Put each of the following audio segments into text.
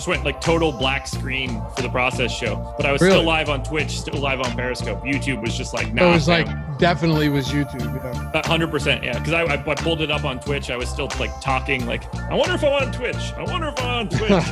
just went like total black screen for the process show, but I was Really? still live on Twitch, still live on Periscope. YouTube was just like, nah. It was like, definitely was YouTube. Yeah. 100%. Yeah. Cause I pulled it up on Twitch. I was still like talking like, I wonder if I'm on Twitch. I wonder if I'm on Twitch.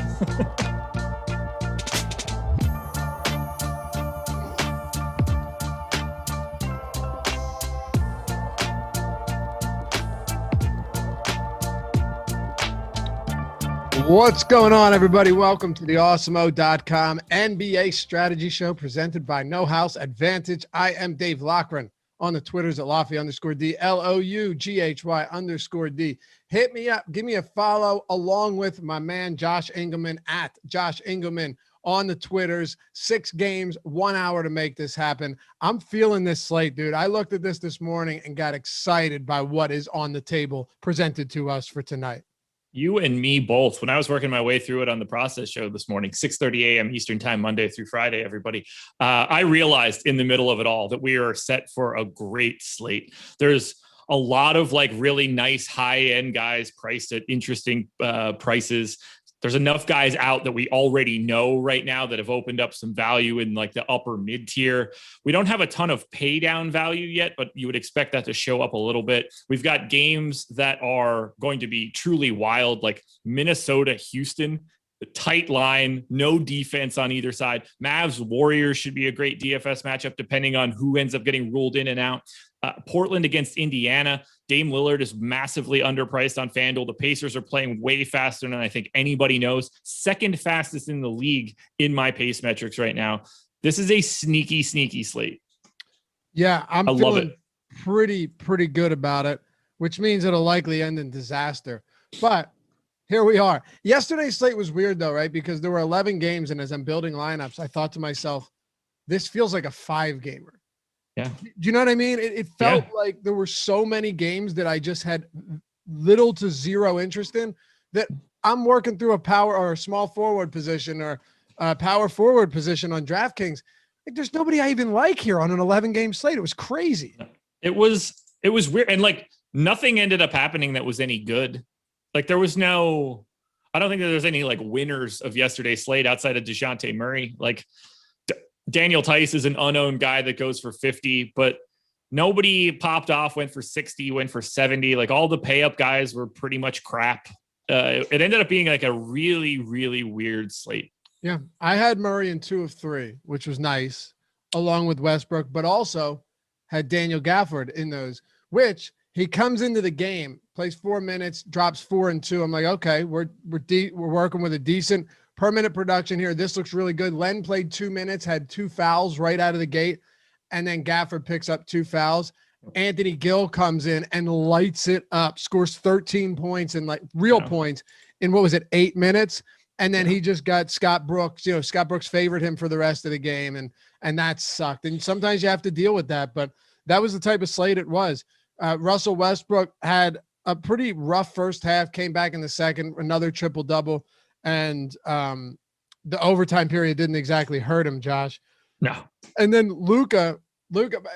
What's going on, everybody? Welcome to the Awesemo.com NBA strategy show presented by No House Advantage. I am Dave Loughran on the Twitters at Lofty_D, LOUGHY_D. Hit me up. Give me a follow along with my man, Josh Engleman at Josh Engleman on the Twitters. 6 games, 1 hour to make this happen. I'm feeling this slate, dude. I looked at this morning and got excited by what is on the table presented to us for tonight. You and me both. When I was working my way through it on the process show this morning, 6:30 a.m. Eastern time, Monday through Friday, everybody, I realized in the middle of it all that we are set for a great slate. There's a lot of like really nice high-end guys priced at interesting prices. There's enough guys out that we already know right now that have opened up some value in like the upper mid tier. We don't have a ton of pay down value yet, but you would expect that to show up a little bit. We've got games that are going to be truly wild, like Minnesota, Houston, the tight line, no defense on either side. Mavs, Warriors should be a great DFS matchup depending on who ends up getting ruled in and out. Portland against Indiana. Dame Lillard is massively underpriced on FanDuel. The Pacers are playing way faster than I think anybody knows. Second fastest in the league in my pace metrics right now. This is a sneaky slate. Yeah, I'm feeling pretty good about it, which means it'll likely end in disaster. But here we are. Yesterday's slate was weird though, right? Because there were 11 games, and as I'm building lineups, I thought to myself, this feels like a 5-gamer. Yeah. Do you know what I mean? It felt like there were so many games that I just had little to zero interest in, that I'm working through a power or a small forward position or a power forward position on Draftkings. Like, there's nobody I even like here on an 11-game slate. It was crazy. It was weird. And like nothing ended up happening that was any good. Like I don't think that there's any like winners of yesterday's slate outside of DeJounte Murray. Like Daniel Tice is an unknown guy that goes for 50, but nobody popped off, went for 60, went for 70. Like all the pay up guys were pretty much crap. It ended up being like a really, really weird slate. Yeah. I had Murray in 2 of 3, which was nice, along with Westbrook, but also had Daniel Gafford in those, which he comes into the game, plays 4 minutes, drops 4 and 2. I'm like, okay, we're working with a decent per minute production here. This looks really good. Len played 2 minutes, had 2 fouls right out of the gate, and then Gafford picks up 2 fouls. Anthony Gill comes in and lights it up, scores 13 points and like real points in 8 minutes. And then he just got Scott Brooks. Scott Brooks favored him for the rest of the game, and that sucked. And sometimes you have to deal with that, but that was the type of slate it was. Russell Westbrook had a pretty rough first half, came back in the second, another triple-double. And the overtime period didn't exactly hurt him, Josh. No. And then Luka,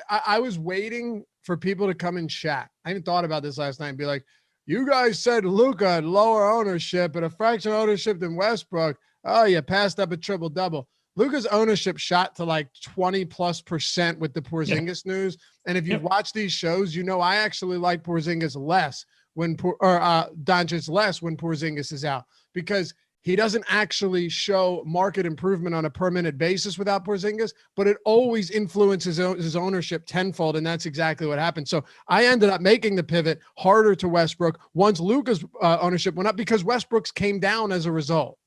I was waiting for people to come and chat. I even thought about this last night and be like, you guys said Luka had lower ownership and a fraction of ownership than Westbrook. Oh, you passed up a triple-double. Luka's ownership shot to like 20+% with the Porzingis news. And if you watch these shows, I actually like Porzingis less Doncic less when Porzingis is out, because he doesn't actually show market improvement on a per minute basis without Porzingis, but it always influences his ownership tenfold. And that's exactly what happened. So I ended up making the pivot harder to Westbrook once Luka's ownership went up, because Westbrook's came down as a result.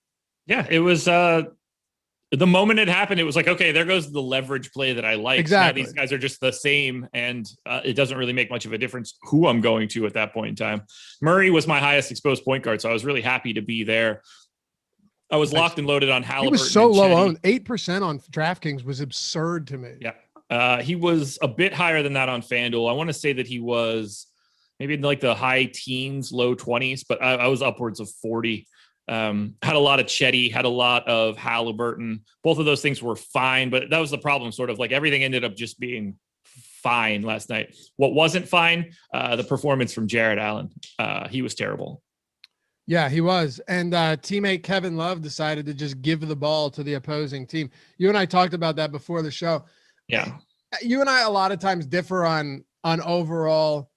Yeah, it was the moment it happened, it was like, okay, there goes the leverage play that I like. Exactly. Now these guys are just the same, and it doesn't really make much of a difference who I'm going to at that point in time. Murray was my highest exposed point guard, so I was really happy to be there. I was locked and loaded on Halliburton. He was so low owned. 8% on DraftKings was absurd to me. Yeah. He was a bit higher than that on FanDuel. I want to say that he was maybe in like the high teens, low 20s, but I was upwards of 40. Had a lot of Chetty, had a lot of Halliburton. Both of those things were fine, but that was the problem. Sort of like everything ended up just being fine last night. What wasn't fine, the performance from Jared Allen. He was terrible. Yeah, he was. And teammate Kevin Love decided to just give the ball to the opposing team. You and I talked about that before the show. Yeah. You and I a lot of times differ on overall,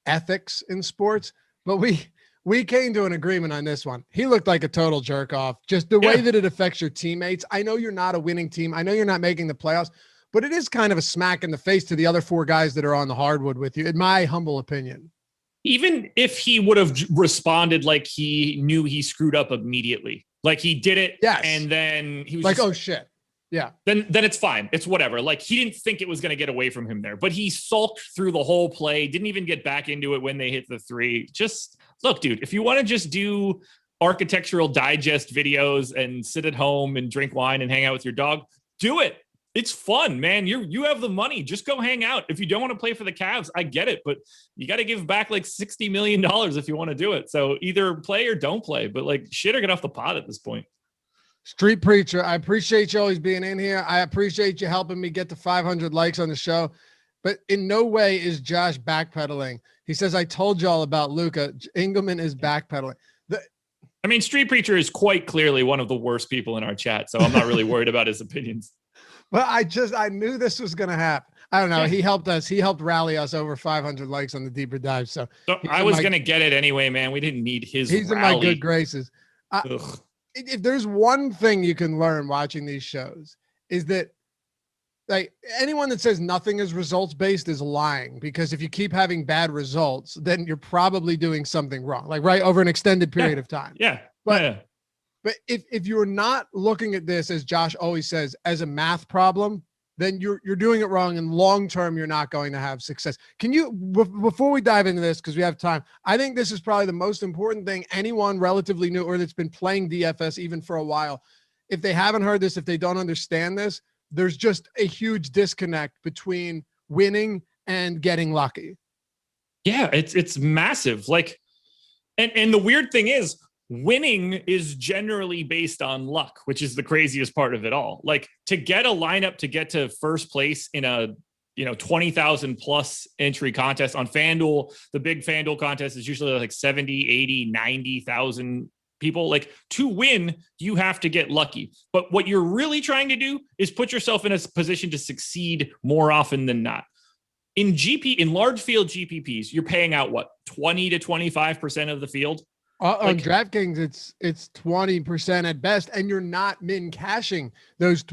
ethics in sports, but we came to an agreement on this one. He looked like a total jerk off. Just the way that it affects your teammates. I know you're not a winning team. I know you're not making the playoffs, but it is kind of a smack in the face to the other four guys that are on the hardwood with you, in my humble opinion. Even if he would have responded like he knew he screwed up immediately, like he did it, yes, and then he was like, oh shit, yeah. Then it's fine. It's whatever. Like he didn't think it was going to get away from him there, but he sulked through the whole play. Didn't even get back into it when they hit the three. Just look, dude. If you want to just do architectural digest videos and sit at home and drink wine and hang out with your dog, do it. It's fun, man. You have the money. Just go hang out. If you don't want to play for the Cavs, I get it, but you got to give back like $60 million if you want to do it. So either play or don't play, but like shit or get off the pot at this point. Street Preacher, I appreciate you always being in here. I appreciate you helping me get to 500 likes on the show, but in no way is Josh backpedaling. He says, I told y'all about Luka. Engleman is backpedaling. Street Preacher is quite clearly one of the worst people in our chat, so I'm not really worried about his opinions. Well, I knew this was going to happen. I don't know. Yeah. He helped us. He helped rally us over 500 likes on the deeper dive. So I was going to get it anyway, man. We didn't need his He's rally. In my good graces. If there's one thing you can learn watching these shows is that like anyone that says nothing is results based is lying, because if you keep having bad results, then you're probably doing something wrong, like right over an extended period of time. Yeah. But if you're not looking at this, as Josh always says, as a math problem, then you're doing it wrong. And long term, you're not going to have success. Can you, before we dive into this, because we have time, I think this is probably the most important thing anyone relatively new or that's been playing DFS even for a while, if they haven't heard this, if they don't understand this, there's just a huge disconnect between winning and getting lucky. Yeah, it's massive. Like, and the weird thing is, winning is generally based on luck, which is the craziest part of it all. Like to get a lineup to get to first place in a 20,000 plus entry contest on FanDuel, the big FanDuel contest is usually like 70, 80, 90,000 people. Like to win, you have to get lucky. But what you're really trying to do is put yourself in a position to succeed more often than not. In large field GPPs, you're paying out what, 20 to 25% of the field. On DraftKings, it's 20% at best, and you're not min cashing those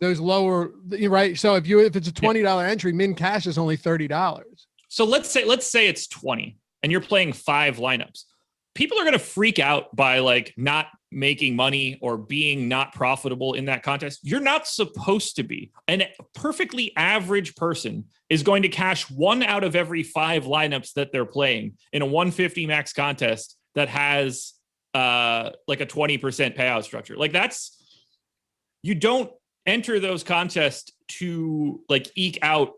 lower, right? So if it's a $20 entry, min cash is only $30. So let's say it's 20, and you're playing 5 lineups. People are going to freak out by like not making money or being not profitable in that contest. You're not supposed to be. And a perfectly average person is going to cash 1 out of every 5 lineups that they're playing in a 150 max contest that has like a 20% payout structure. Like you don't enter those contests to like eke out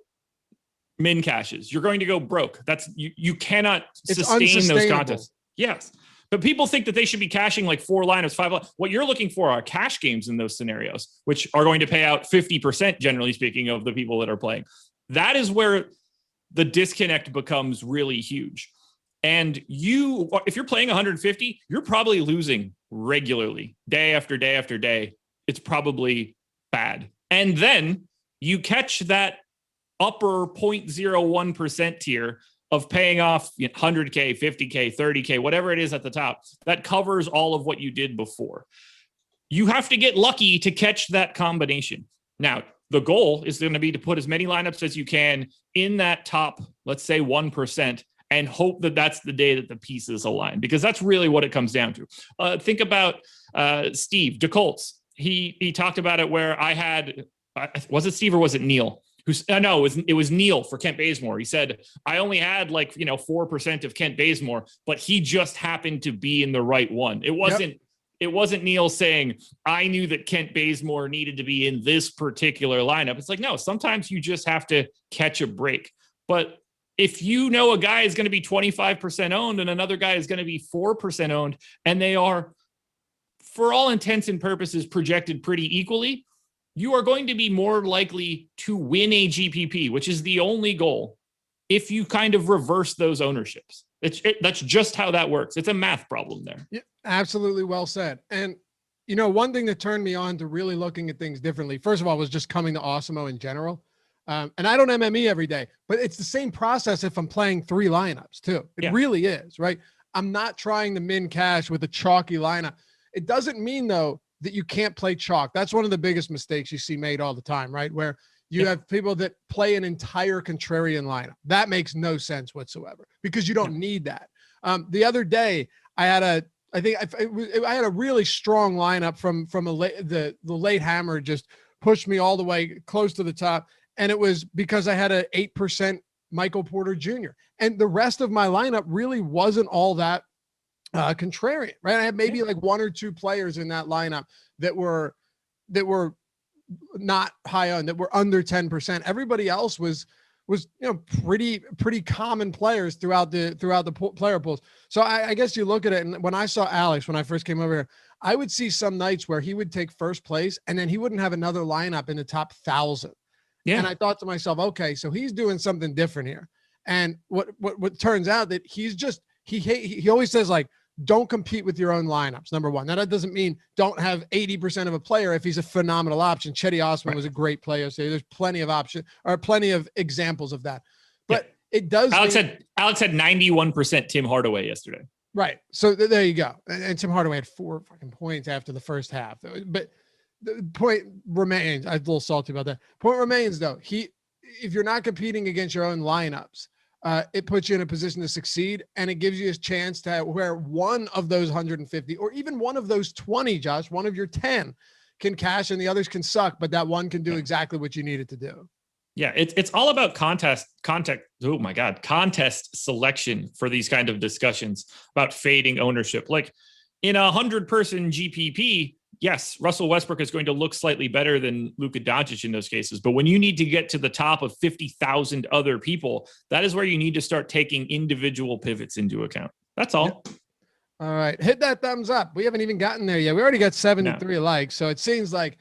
min cashes. You're going to go broke. You cannot sustain those contests. Yes. But people think that they should be cashing like 4 lineups, 5 lineups. What you're looking for are cash games in those scenarios, which are going to pay out 50%, generally speaking, of the people that are playing. That is where the disconnect becomes really huge. And if you're playing 150, you're probably losing regularly, day after day after day. It's probably bad. And then you catch that upper 0.01% tier of paying off 100K, 50K, 30K, whatever it is at the top, that covers all of what you did before. You have to get lucky to catch that combination. Now, the goal is going to be to put as many lineups as you can in that top, let's say 1%, and hope that that's the day that the pieces align, because that's really what it comes down to. Think about Steve DeColts. He talked about it where I had, was it Steve or was it Neil? No, it was Neil for Kent Bazemore. He said, I only had 4% of Kent Bazemore, but he just happened to be in the right one. It wasn't Neil saying, I knew that Kent Bazemore needed to be in this particular lineup. It's like, no, sometimes you just have to catch a break. But if you know a guy is going to be 25% owned and another guy is going to be 4% owned, and they are, for all intents and purposes, projected pretty equally, you are going to be more likely to win a GPP, which is the only goal, if you kind of reverse those ownerships. That's just how that works. It's a math problem there. Yeah, absolutely well said. And, one thing that turned me on to really looking at things differently, first of all, was just coming to Awesemo in general. And I don't MME every day, but it's the same process if I'm playing 3 lineups too. It really is, right? I'm not trying to min cash with a chalky lineup. It doesn't mean, though, that you can't play chalk. That's one of the biggest mistakes you see made all the time, right? Where you have people that play an entire contrarian lineup. That makes no sense whatsoever because you don't need that. The other day, I had a really strong lineup from the late hammer just pushed me all the way close to the top. And it was because I had an 8% Michael Porter Jr. And the rest of my lineup really wasn't all that contrarian, right? I had maybe like 1 or 2 players in that lineup that were not high on, that were under 10%. Everybody else was pretty common players throughout the player pools. So I guess you look at it, and when I saw Alex, when I first came over here, I would see some nights where he would take first place and then he wouldn't have another lineup in the top 1,000. Yeah. And I thought to myself, okay, so he's doing something different here. And what turns out that he's just, he always says, like, don't compete with your own lineups. Number one. Now that doesn't mean don't have 80% of a player if he's a phenomenal option. Chetty Osman was a great player. So there's plenty of options or plenty of examples of that. But it does. Alex had 91% Tim Hardaway yesterday. Right. So there you go. And Tim Hardaway had 4 fucking points after the first half. But the point remains, I'm a little salty about that. Point remains, though, if you're not competing against your own lineups, it puts you in a position to succeed, and it gives you a chance to where one of those 150 or even one of those 20, Josh, one of your 10 can cash and the others can suck, but that one can do exactly what you need it to do. Yeah, it's all about contest selection for these kind of discussions about fading ownership. Like in a 100-person GPP, yes, Russell Westbrook is going to look slightly better than Luka Doncic in those cases. But when you need to get to the top of 50,000 other people, that is where you need to start taking individual pivots into account. That's all. Yep. All right. Hit that thumbs up. We haven't even gotten there yet. We already got 73 likes. So it seems like,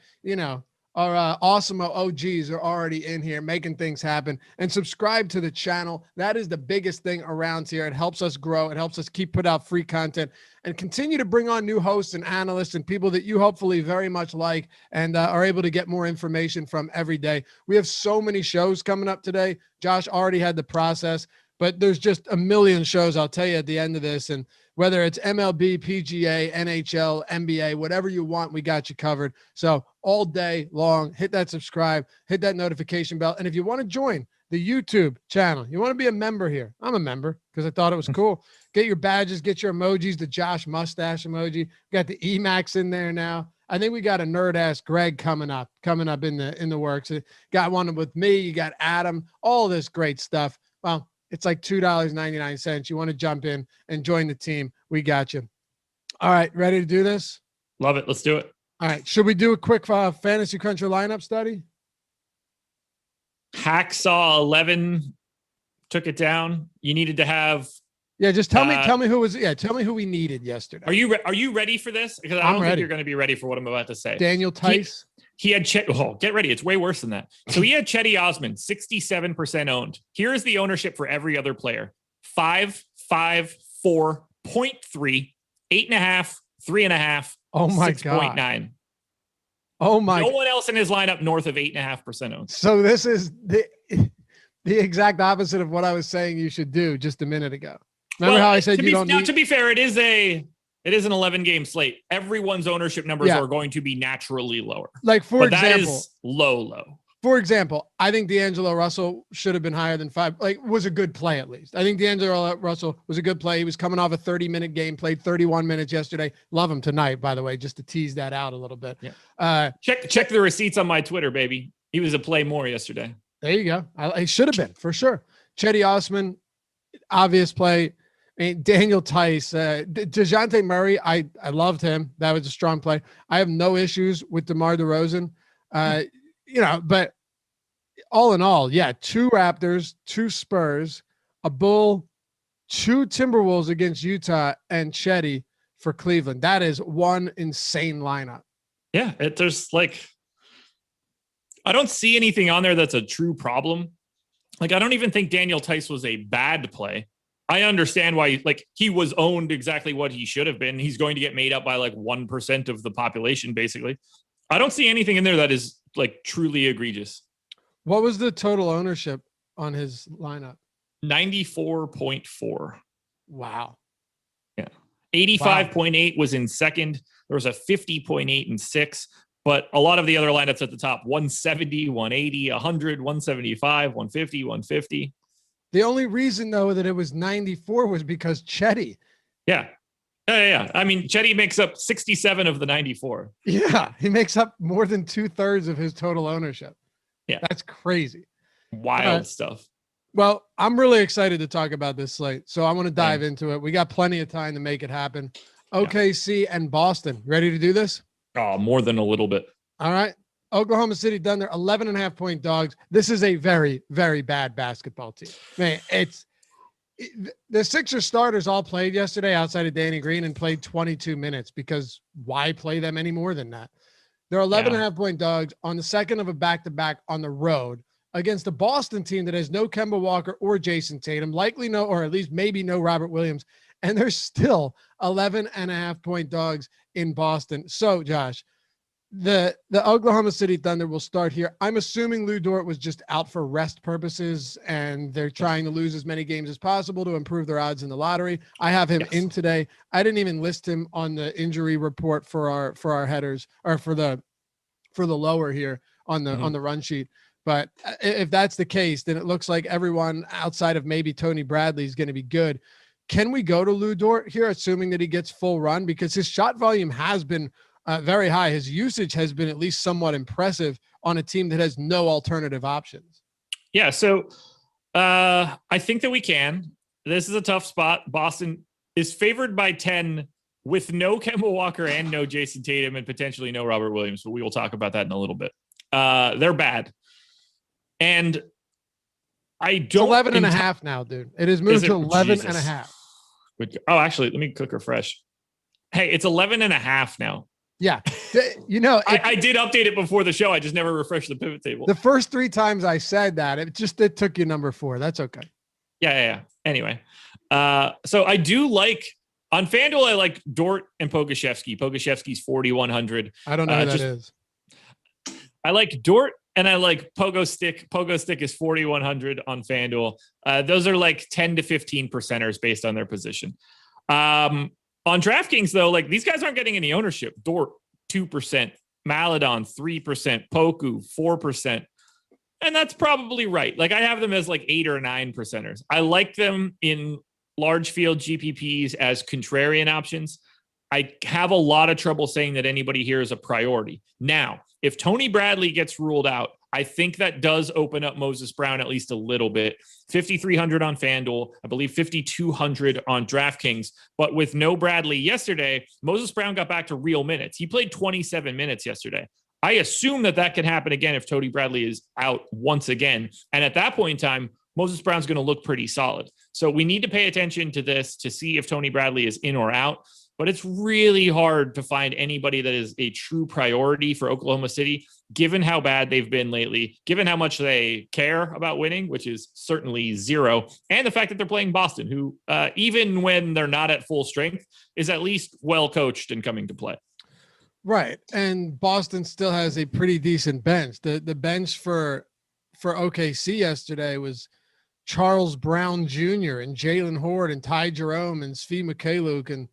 our Awesemo OGs are already in here making things happen. And subscribe to the channel. That is the biggest thing around here. It helps us grow. It helps us put out free content and continue to bring on new hosts and analysts and people that you hopefully very much like and are able to get more information from every day. We have so many shows coming up today. Josh already had the process, but there's just a million shows I'll tell you at the end of this. And whether it's MLB, PGA, NHL, NBA, whatever you want, we got you covered. So all day long, hit that subscribe, hit that notification bell. And if you want to join the YouTube channel, you want to be a member here. I'm a member because I thought it was cool. Get your badges, get your emojis, the Josh mustache emoji. Got the Emacs in there now. I think we got a nerd ass Greg coming up in the works. Got one with me. You got Adam, all this great stuff. Well, it's like $2.99. You want to jump in and join the team? We got you. All right. Ready to do this? Love it. Let's do it. All right. Should we do a quick Fantasy Cruncher lineup study? Hacksaw 11 took it down. You needed to have. Yeah. Just tell me who was. Yeah. Tell me who we needed yesterday. Are you ready for this? Because I don't think you're going to be ready for what I'm about to say. Daniel Tice. He had get ready. It's way worse than that. So he had Chetty Osman, 67% owned. Here's the ownership for every other player: 5, 5, 4, 0.3, 8.5, 3.5. Oh my 6.9. Oh my! No one else in his lineup north of 8.5% owned. So this is the exact opposite of what I was saying you should do just a minute ago. Remember how I said you don't need. To be fair, it is an 11-game slate. Everyone's ownership numbers are going to be naturally lower. Like for example, that is low. For example, I think D'Angelo Russell should have been higher than 5. Like, was a good play at least. I think D'Angelo Russell was a good play. He was coming off a 30-minute game, played 31 minutes yesterday. Love him tonight, by the way, just to tease that out a little bit. Yeah. Check the receipts on my Twitter, baby. He was a play more yesterday. There you go. He should have been for sure. Chetty Osman, obvious play. I mean, Daniel Tice, DeJounte Murray. I loved him. That was a strong play. I have no issues with DeMar DeRozan. But all in all, 2 Raptors, 2 Spurs, a Bull, 2 Timberwolves against Utah, and Chetty for Cleveland. That is one insane lineup. Yeah, there's like, I don't see anything on there that's a true problem. Like, I don't even think Daniel Tice was a bad play. I understand why, like, he was owned exactly what he should have been. He's going to get made up by like 1% of the population, basically. I don't see anything in there that is like truly egregious. What was the total ownership on his lineup? 94.4. Wow. Yeah. 85.8 was in second. There was a 50.8 in sixth. But a lot of the other lineups at the top, 170, 180, 100, 175, 150, 150. The only reason, though, that it was 94 was because Chetty. Yeah. Yeah. I mean, Chetty makes up 67 of the 94. Yeah. He makes up more than 2/3 of his total ownership. Yeah. That's crazy. Wild stuff. Well, I'm really excited to talk about this slate. So I want to dive into it. We got plenty of time to make it happen. OKC and Boston. Ready to do this? Oh, more than a little bit. All right. Oklahoma City Thunder, 11.5-point dogs. This is a very, very bad basketball team. Man, the Sixers starters all played yesterday outside of Danny Green and played 22 minutes because why play them any more than that? They're 11.5-point dogs on the second of a back-to-back on the road against a Boston team that has no Kemba Walker or Jason Tatum, likely no, or at least maybe no Robert Williams. And they're still 11.5-point dogs in Boston. So, Josh, the Oklahoma City Thunder will start here. I'm assuming Lou Dort was just out for rest purposes, and they're trying to lose as many games as possible to improve their odds in the lottery. I have him in today. I didn't even list him on the injury report for our headers, or for the lower here on the run sheet. But if that's the case, then it looks like everyone outside of maybe Tony Bradley is going to be good. Can we go to Lou Dort here, assuming that he gets full run? Because his shot volume has been very high. His usage has been at least somewhat impressive on a team that has no alternative options. Yeah, so I think that we can. This is a tough spot. Boston is favored by 10 with no Kemba Walker and no Jason Tatum and potentially no Robert Williams, but we will talk about that in a little bit. They're bad. And I don't. It's 11.5 now, dude. It has moved to 11.5. Oh, actually, let me click refresh. Hey, it's 11.5 now. Yeah. You know, I did update it before the show. I just never refreshed the pivot table. The first 3 times I said that, it took you number 4. That's okay. Yeah. Anyway, so I do like on FanDuel. I like Dort and Pokusevski. Pokushevski's 4,100. I don't know who that is. I like Dort and I like Pogo Stick. Pogo Stick is 4,100 on FanDuel. Those are like 10 to 15 percenters based on their position. On DraftKings, though, like these guys aren't getting any ownership. Dort, 2%. Maladon, 3%. Poku, 4%. And that's probably right. Like I have them as like 8 or 9 percenters. I like them in large field GPPs as contrarian options. I have a lot of trouble saying that anybody here is a priority. Now, if Tony Bradley gets ruled out, I think that does open up Moses Brown at least a little bit. 5,300 on FanDuel, I believe 5,200 on DraftKings. But with no Bradley yesterday, Moses Brown got back to real minutes. He played 27 minutes yesterday. I assume that can happen again if Tony Bradley is out once again. And at that point in time, Moses Brown's going to look pretty solid. So we need to pay attention to this to see if Tony Bradley is in or out. But it's really hard to find anybody that is a true priority for Oklahoma City, given how bad they've been lately, given how much they care about winning, which is certainly 0, and the fact that they're playing Boston, who, even when they're not at full strength, is at least well coached and coming to play. Right. And Boston still has a pretty decent bench. The bench for OKC yesterday was Charles Brown Jr. and Jalen Horde and Ty Jerome and Svi Mikhailuk and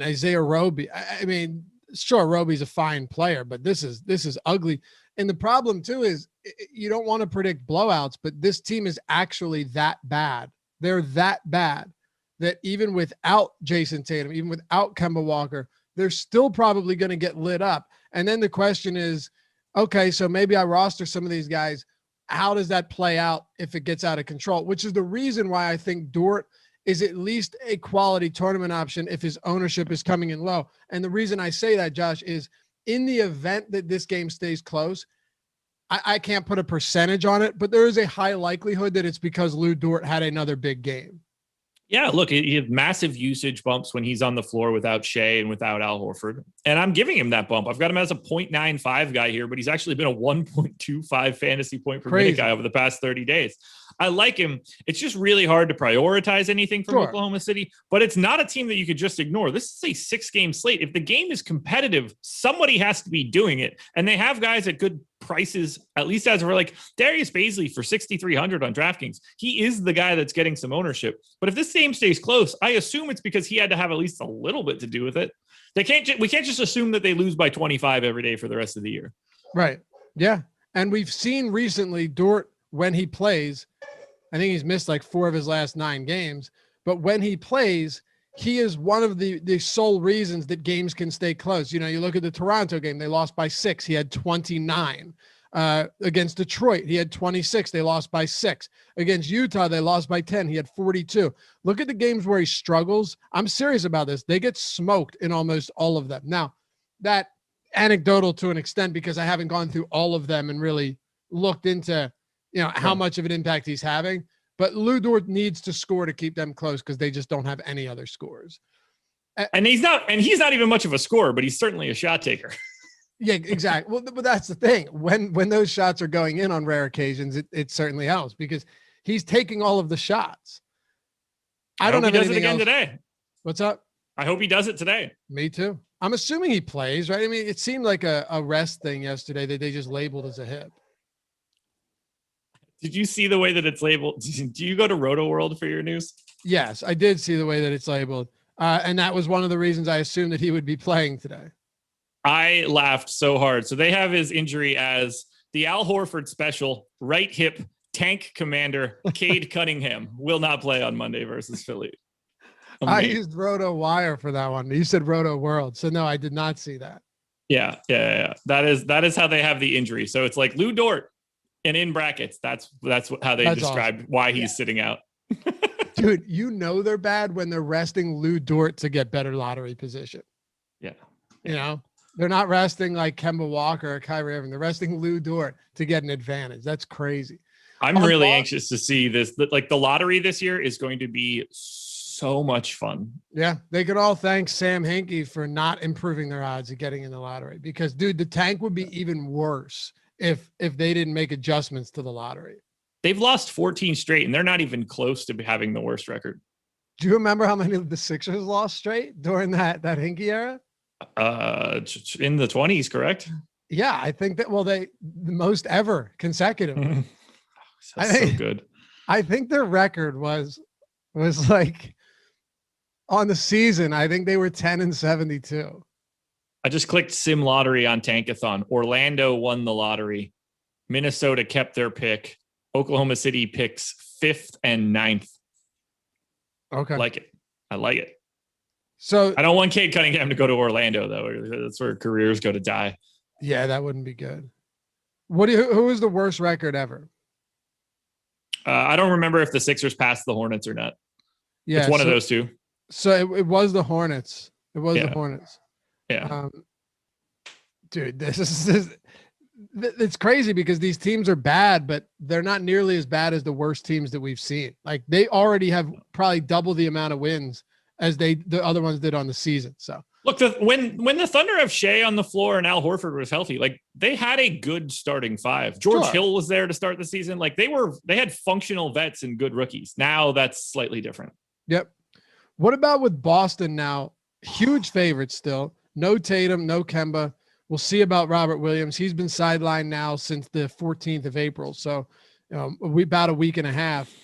Isaiah Roby. I mean, sure, Roby's a fine player, but this is ugly. And the problem too is you don't want to predict blowouts, but this team is actually that bad. They're that bad that even without Jason Tatum, even without Kemba Walker, they're still probably going to get lit up. And then the question is, okay, so maybe I roster some of these guys. How does that play out if it gets out of control? Which is the reason why I think Dort is at least a quality tournament option if his ownership is coming in low. And the reason I say that, Josh, is in the event that this game stays close, I can't put a percentage on it, but there is a high likelihood that it's because Lou Dort had another big game. Yeah, look, he had massive usage bumps when he's on the floor without Shea and without Al Horford. And I'm giving him that bump. I've got him as a 0.95 guy here, but he's actually been a 1.25 fantasy point per minute guy over the past 30 days. I like him. It's just really hard to prioritize anything from Oklahoma City, but it's not a team that you could just ignore. This is a 6-game slate. If the game is competitive, somebody has to be doing it. And they have guys at good prices, at least as we're like Darius Baisley for 6,300 on DraftKings. He is the guy that's getting some ownership. But if this game stays close, I assume it's because he had to have at least a little bit to do with it. We can't just assume that they lose by 25 every day for the rest of the year. Right. Yeah. And we've seen recently Dort, when he plays, I think he's missed like 4 of his last 9 games, but when he plays, he is one of the sole reasons that games can stay close. You know, you look at the Toronto game, they lost by 6. He had 29. Against Detroit, he had 26. They lost by 6. Against Utah, they lost by 10. He had 42. Look at the games where he struggles. I'm serious about this. They get smoked in almost all of them. Now, that anecdotal to an extent, because I haven't gone through all of them and really looked into, you know, how much of an impact he's having. But Lou Dort needs to score to keep them close because they just don't have any other scores. And he's not even much of a scorer, but he's certainly a shot taker. Yeah, exactly. Well, but that's the thing. When those shots are going in on rare occasions, it certainly helps because he's taking all of the shots. I don't know. He does it again today. What's up? I hope he does it today. Me too. I'm assuming he plays, right? I mean, it seemed like a rest thing yesterday that they just labeled as a hip. Did you see the way that it's labeled? Do you go to Roto World for your news? Yes, I did see the way that it's labeled. And that was one of the reasons I assumed that he would be playing today. I laughed so hard. So they have his injury as the Al Horford special, right hip, tank commander, Cade Cunningham will not play on Monday versus Philly. I used Roto Wire for that one. You said Roto World. So no, I did not see that. Yeah. That is how they have the injury. So it's like Lou Dort and in brackets. That's how they described awesome. Why he's sitting out. Dude, you know they're bad when they're resting Lou Dort to get better lottery position. Yeah. You know, they're not resting like Kemba Walker or Kyrie Irving. They're resting Lou Dort to get an advantage. That's crazy. I'm really anxious to see this. Like the lottery this year is going to be so much fun. Yeah, they could all thank Sam Hinkie for not improving their odds of getting in the lottery because, dude, the tank would be even worse if they didn't make adjustments to the lottery. They've lost 14 straight, and they're not even close to having the worst record. Do you remember how many of the Sixers lost straight during that Hinkie era? In the 20s, correct? Yeah, I think that. Well, the most ever consecutively. So good. I think their record was like on the season. I think they were 10-72. I just clicked Sim Lottery on Tankathon. Orlando won the lottery. Minnesota kept their pick. Oklahoma City picks 5th and 9th. Okay. I like it. So I don't want Cade Cunningham to go to Orlando, though. That's where careers go to die. Yeah, that wouldn't be good. Who is the worst record ever? I don't remember if the Sixers passed the Hornets or not. Yeah, it's one of those two. So it was the Hornets. It was the Hornets. Yeah. Dude, it's crazy because these teams are bad, but they're not nearly as bad as the worst teams that we've seen. Like they already have probably double the amount of wins as the other ones did on the season. So look, when the Thunder have Shea on the floor and Al Horford was healthy, like they had a good starting 5. George Hill was there to start the season. Like they had functional vets and good rookies. Now that's slightly different. Yep. What about with Boston now? Huge favorites still. No Tatum, no Kemba. We'll see about Robert Williams. He's been sidelined now since the 14th of April. So about a week and a half.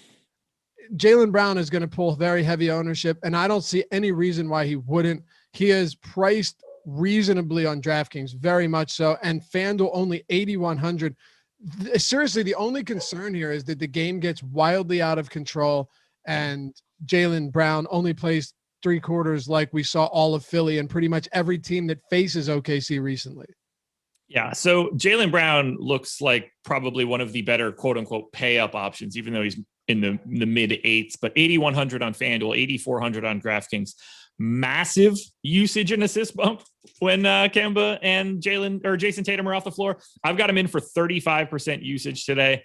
Jaylen Brown is going to pull very heavy ownership, and I don't see any reason why he wouldn't. He is priced reasonably on DraftKings, very much so, and FanDuel only 8,100. Seriously, the only concern here is that the game gets wildly out of control, and Jaylen Brown only plays 3 quarters like we saw all of Philly and pretty much every team that faces OKC recently. Yeah, so Jaylen Brown looks like probably one of the better quote-unquote pay-up options, even though he's in the mid-8s, but 8,100 on FanDuel, 8,400 on DraftKings. Massive usage and assist bump when Kemba and Jason Tatum are off the floor. I've got him in for 35% usage today.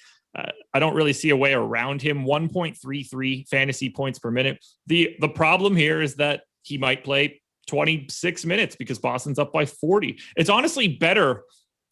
I don't really see a way around him. 1.33 fantasy points per minute. The problem here is that he might play 26 minutes because Boston's up by 40. It's honestly better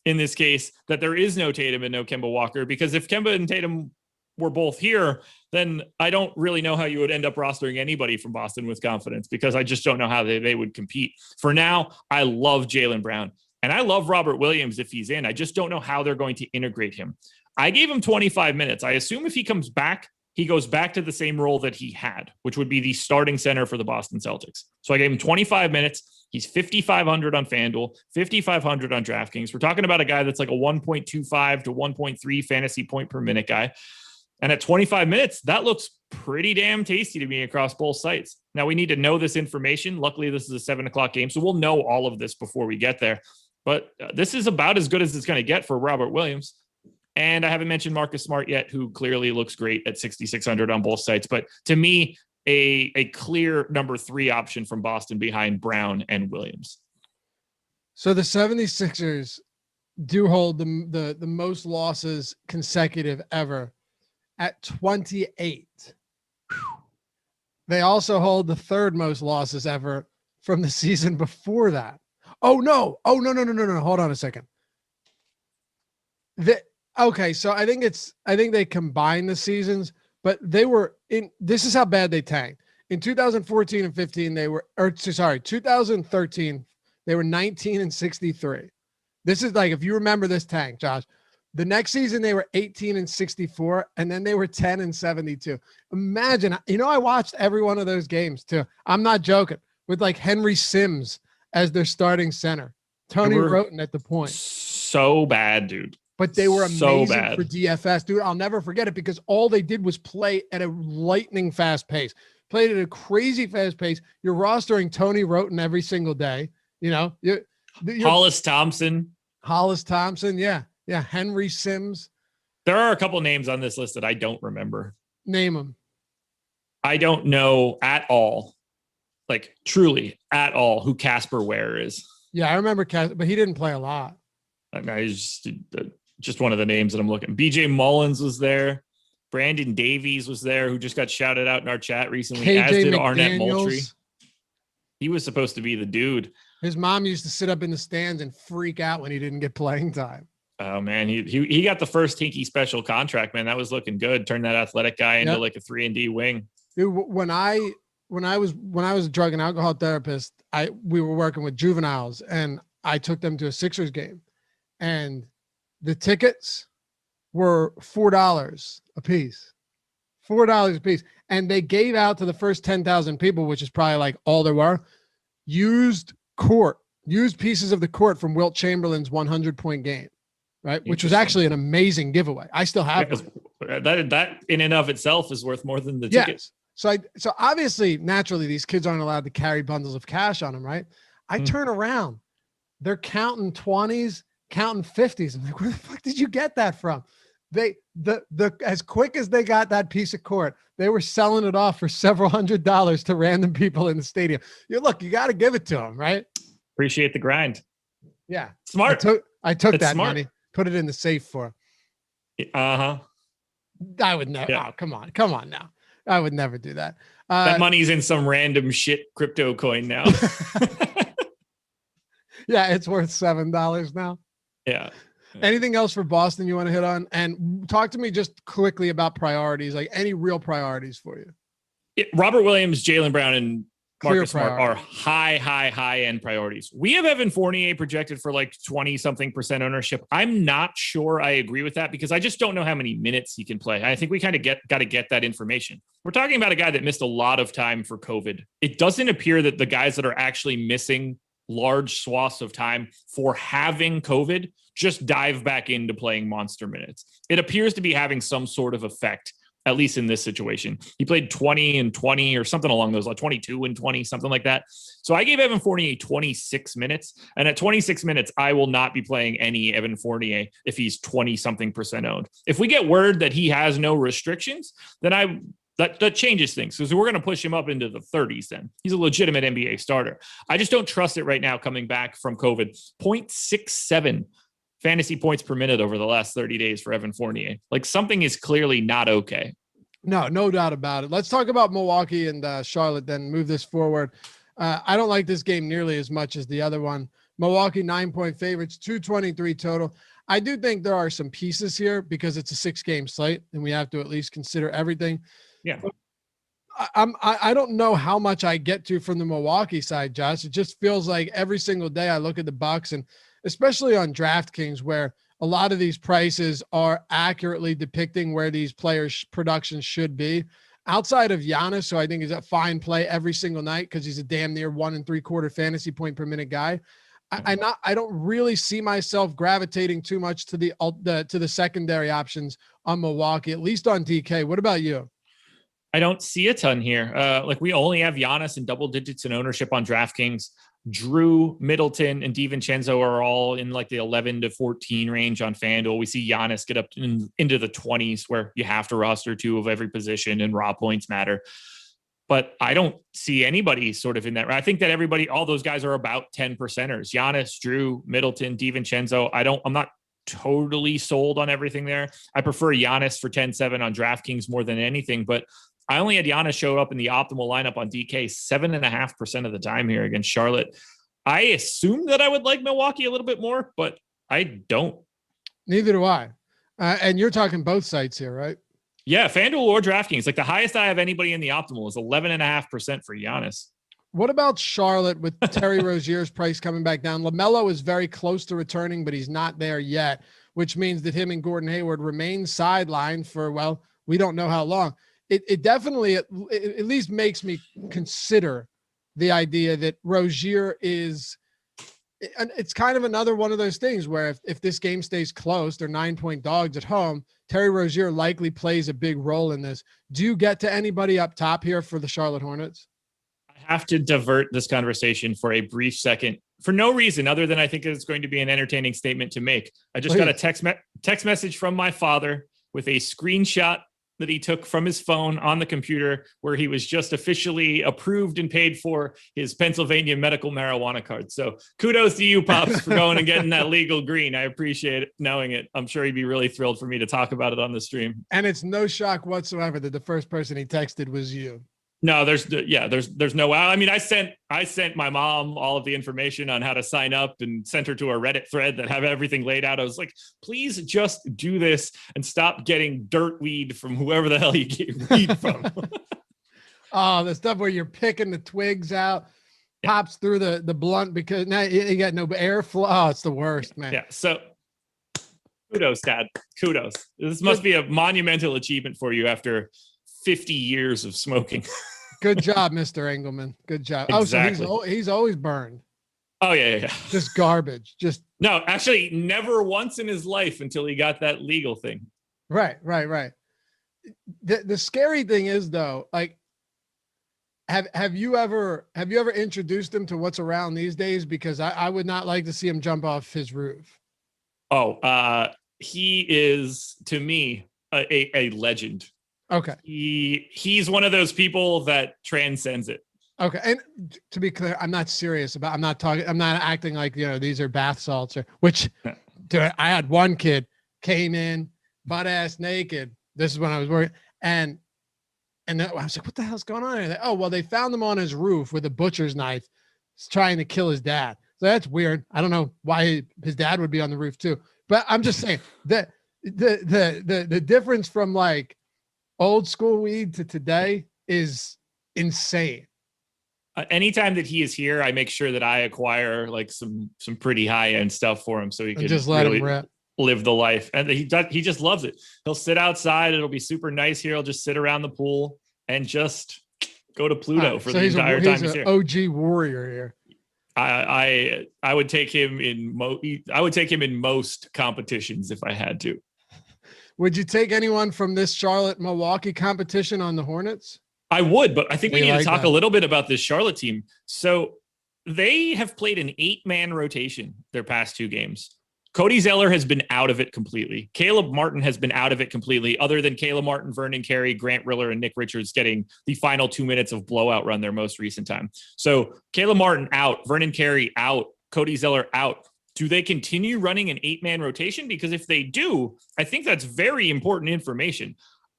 in this case that there is no Tatum and no Kemba Walker, because if Kemba and Tatum were both here, then I don't really know how you would end up rostering anybody from Boston with confidence, because I just don't know how they would compete. For now, I love Jaylen Brown and I love Robert Williams if he's in. I just don't know how they're going to integrate him. I gave him 25 minutes. I assume if he comes back, he goes back to the same role that he had, which would be the starting center for the Boston Celtics. So I gave him 25 minutes. He's 5,500 on FanDuel, 5,500 on DraftKings. We're talking about a guy that's like a 1.25 to 1.3 fantasy point per minute guy. And at 25 minutes, that looks pretty damn tasty to me across both sites. Now, we need to know this information. Luckily, this is a 7 o'clock game, so we'll know all of this before we get there. But this is about as good as it's going to get for Robert Williams. And I haven't mentioned Marcus Smart yet, who clearly looks great at 6,600 on both sites. But to me, a clear number 3 option from Boston behind Brown and Williams. So the 76ers do hold the most losses consecutive ever at 28. They also hold the 3rd most losses ever from the season before that. Oh, no. Hold on a second. Okay, so I think they combined the seasons, but they were in. This is how bad they tanked. In 2014 and 15, 2013, they were 19-63. This is like, if you remember this tank, Josh. The next season they were 18-64, and then they were 10-72. Imagine, I watched every one of those games too. I'm not joking. With like Henry Sims as their starting center, Tony Roten at the point. So bad, dude. But they were amazing for DFS, dude. I'll never forget it, because all they did was play at a lightning fast pace. Played at a crazy fast pace. You're rostering Tony Roten every single day. Hollis Thompson. Yeah. Yeah, Henry Sims. There are a couple names on this list that I don't remember. Name them. I don't know at all, like truly at all, who Casper Ware is. Yeah, I remember Casper, but he didn't play a lot. He's just one of the names that I'm looking. BJ Mullins was there. Brandon Davies was there, who just got shouted out in our chat recently, KJ as did McDaniels. Arnett Moultrie. He was supposed to be the dude. His mom used to sit up in the stands and freak out when he didn't get playing time. Oh man, he got the first Hinkie special contract, man. That was looking good. Turned that athletic guy into like a 3-and-D wing. Dude, when I was a drug and alcohol therapist, we were working with juveniles, and I took them to a Sixers game, and the tickets were $4 a piece. $4 a piece. And they gave out to the first 10,000 people, which is probably like all there were, used pieces of the court from Wilt Chamberlain's 100-point game. Right, which was actually an amazing giveaway. I still have that in and of itself is worth more than the tickets. So obviously, naturally, these kids aren't allowed to carry bundles of cash on them, right? I turn around, they're counting 20s, counting 50s. I'm like, where the fuck did you get that from? As quick as they got that piece of court, they were selling it off for several $100s to random people in the stadium. You got to give it to them, right? Appreciate the grind. Yeah, smart. I took that money. Put it in the safe for. I would never. Yeah. Oh, come on now. I would never do that. That money's in some random shit crypto coin now. Yeah, it's worth $7 now. Yeah. Anything else for Boston you want to hit on? And talk to me just quickly about priorities, like any real priorities for you. Robert Williams, Jaylen Brown, and Marcus Smart are high end priorities. We have Evan Fournier projected for like 20-something% ownership. I'm not sure I agree with that, because I just don't know how many minutes he can play. I think we kind of got to get that information. We're talking about a guy that missed a lot of time for COVID. It doesn't appear that the guys that are actually missing large swaths of time for having COVID just dive back into playing monster minutes. It appears to be having some sort of effect, at least in this situation. He played 20 and 20 or something along those lines, 22 and 20, something like that. So I gave Evan Fournier 26 minutes. And at 26 minutes, I will not be playing any Evan Fournier if he's 20-something% owned. If we get word that he has no restrictions, then that changes things, because we're going to push him up into the 30s then. He's a legitimate NBA starter. I just don't trust it right now coming back from COVID. 0.67 fantasy points per minute over the last 30 days for Evan Fournier. Like, something is clearly not okay. No doubt about it. Let's talk about Milwaukee and Charlotte, then move this forward. I don't like this game nearly as much as the other one, Milwaukee 9-point favorites, 223 total. I do think there are some pieces here because it's a 6-game slate and we have to at least consider everything. Yeah. I don't know how much I get to from the Milwaukee side, Josh. It just feels like every single day I look at the Bucks, and especially on DraftKings, where a lot of these prices are accurately depicting where these players' production should be. Outside of Giannis, who I think is a fine play every single night because he's a damn near 1 3/4 fantasy point per minute guy. I don't really see myself gravitating too much to the secondary options on Milwaukee, at least on DK. What about you? I don't see a ton here. Like we only have Giannis in double digits in ownership on DraftKings. Drew, Middleton, and DiVincenzo are all in like the 11 to 14 range on FanDuel. We see Giannis get up into the 20s where you have to roster 2 of every position and raw points matter. But I don't see anybody sort of in that. I think that all those guys are about 10%ers. Giannis, Drew, Middleton, DiVincenzo. I'm not totally sold on everything there. I prefer Giannis for 10-7 on DraftKings more than anything, but I only had Giannis show up in the optimal lineup on DK 7.5% of the time here against Charlotte. I assume that I would like Milwaukee a little bit more, but I don't. Neither do I. And you're talking both sites here, right? Yeah, FanDuel or DraftKings. Like the highest I have anybody in the optimal is 11.5% for Giannis. What about Charlotte with Terry Rozier's price coming back down? LaMelo is very close to returning, but he's not there yet, which means that him and Gordon Hayward remain sidelined for, well, we don't know how long. It definitely at least makes me consider the idea that Rozier is – it's kind of another one of those things where if this game stays close, they're 9-point dogs at home, Terry Rozier likely plays a big role in this. Do you get to anybody up top here for the Charlotte Hornets? I have to divert this conversation for a brief second for no reason other than I think it's going to be an entertaining statement to make. I just got a text message from my father with a screenshot that he took from his phone on the computer where he was just officially approved and paid for his Pennsylvania medical marijuana card. So kudos to you, Pops, for going and getting that legal green. I appreciate it, knowing it. I'm sure he'd be really thrilled for me to talk about it on the stream. And it's no shock whatsoever that the first person he texted was you. No, there's no, I mean, I sent my mom all of the information on how to sign up and sent her to a Reddit thread that have everything laid out. I was like, please just do this and stop getting dirt weed from whoever the hell you get weed from. Oh, the stuff where you're picking the twigs out, pops through the blunt because now you got no airflow. Oh, it's the worst, man. Yeah. So kudos, Dad. Kudos. This must be a monumental achievement for you after 50 years of smoking. Good job, Mr. Engleman. Good job. Exactly. Oh, so he's always burned. Oh, yeah. Just garbage. No, actually never once in his life until he got that legal thing. Right. The scary thing is though, like, have you ever introduced him to what's around these days? Because I would not like to see him jump off his roof. Oh, he is to me a legend. Okay. He's one of those people that transcends it. Okay. And to be clear, I'm not acting like, these are bath salts which dude, I had one kid came in butt ass naked. This is when I was working. And then I was like, what the hell's going on here? Oh, well, they found him on his roof with a butcher's knife trying to kill his dad. So that's weird. I don't know why his dad would be on the roof too, but I'm just saying that the difference from like old school weed to today is insane. Anytime that he is here, I make sure that I acquire like some pretty high end stuff for him so he can just let him rip. Live the life. And he just loves it. He'll sit outside. It'll be super nice here. He'll just sit around the pool and just go to Pluto for the entire time he's here. OG warrior here. I would take him in most competitions if I had to. Would you take anyone from this Charlotte-Milwaukee competition on the Hornets? I would, but I think we need to talk a little bit about this Charlotte team. So they have played an 8-man rotation their past 2 games. Cody Zeller has been out of it completely. Caleb Martin has been out of it completely, other than Caleb Martin, Vernon Carey, Grant Riller, and Nick Richards getting the final 2 minutes of blowout run their most recent time. So Caleb Martin out, Vernon Carey out, Cody Zeller out. Do they continue running an 8-man rotation? Because if they do, I think that's very important information.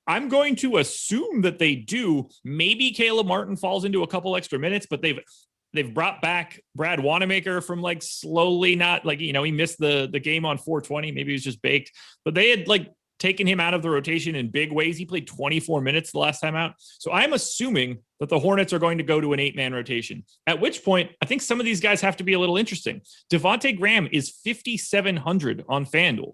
I'm going to assume that they do. Maybe Caleb Martin falls into a couple extra minutes, but They've brought back Brad Wanamaker from like slowly, not like, he missed the game on 420. Maybe he was just baked, but they had like taken him out of the rotation in big ways. He played 24 minutes the last time out. So I'm assuming that the Hornets are going to go to an 8-man rotation, at which point I think some of these guys have to be a little interesting. Devontae Graham is 5,700 on FanDuel.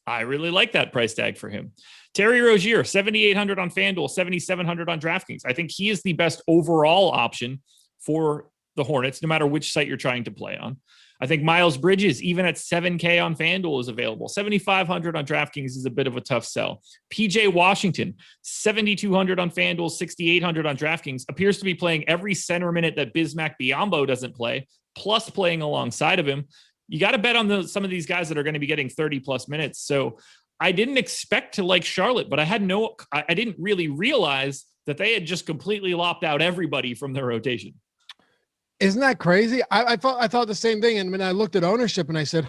I really like that price tag for him. Terry Rozier, 7,800 on FanDuel, 7,700 on DraftKings. I think he is the best overall option for the Hornets, no matter which site you're trying to play on. I think Miles Bridges, even at 7K on FanDuel, is available. 7,500 on DraftKings is a bit of a tough sell. PJ Washington, 7,200 on FanDuel, 6,800 on DraftKings, appears to be playing every center minute that Bismack Biyombo doesn't play, plus playing alongside of him. You got to bet on some of these guys that are going to be getting 30 plus minutes. So I didn't expect to like Charlotte, but I didn't really realize that they had just completely lopped out everybody from their rotation. Isn't that crazy? I thought the same thing. And when I looked at ownership and I said,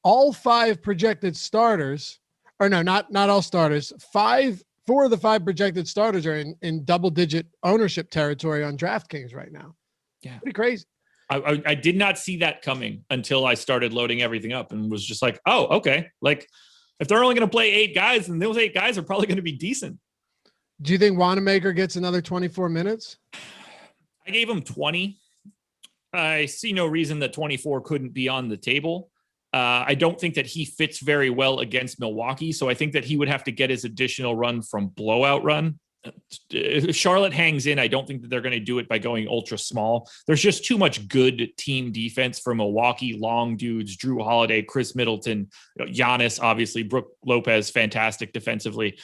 all 5 projected starters, or no, not all starters, 4 of the 5 projected starters are in double-digit ownership territory on DraftKings right now. Yeah. Pretty crazy. I did not see that coming until I started loading everything up and was just like, oh, okay. Like if they're only going to play 8 guys, then those 8 guys are probably going to be decent. Do you think Wanamaker gets another 24 minutes? I gave him 20. I see no reason that 24 couldn't be on the table. I don't think that he fits very well against Milwaukee. So I think that he would have to get his additional run from blowout run. If Charlotte hangs in, I don't think that they're going to do it by going ultra small. There's just too much good team defense for Milwaukee. Long dudes, Drew Holiday, Chris Middleton, Giannis, obviously, Brook Lopez, fantastic defensively.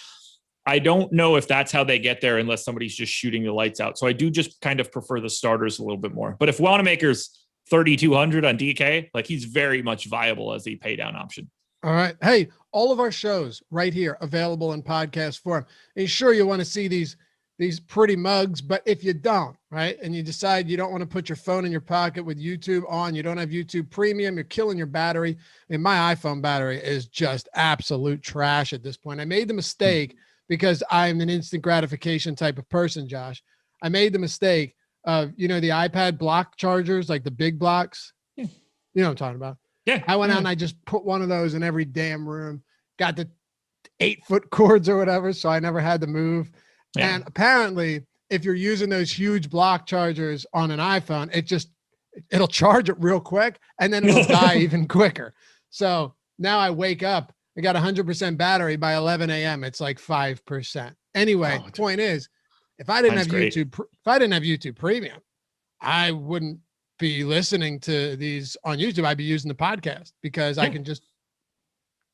I don't know if that's how they get there unless somebody's just shooting the lights out. So I do just kind of prefer the starters a little bit more. But if Wanamaker's 3,200 on DK, like he's very much viable as a pay down option. All right. Hey, all of our shows right here available in podcast form. And sure, you want to see these pretty mugs, but if you don't, right, and you decide you don't want to put your phone in your pocket with YouTube on, you don't have YouTube Premium, you're killing your battery. And my iPhone battery is just absolute trash at this point. I made the mistake because I'm an instant gratification type of person, Josh. I made the mistake of, the iPad block chargers, like the big blocks. Yeah. You know what I'm talking about? Yeah. I went out and I just put one of those in every damn room, got the 8-foot cords or whatever. So I never had to move. Yeah. And apparently if you're using those huge block chargers on an iPhone, it'll charge it real quick and then it'll die even quicker. So now I wake up, I got 100% battery by 11 a.m. It's like 5%. Anyway, point is, if I didn't have YouTube Premium, I wouldn't be listening to these on YouTube. I'd be using the podcast because I can just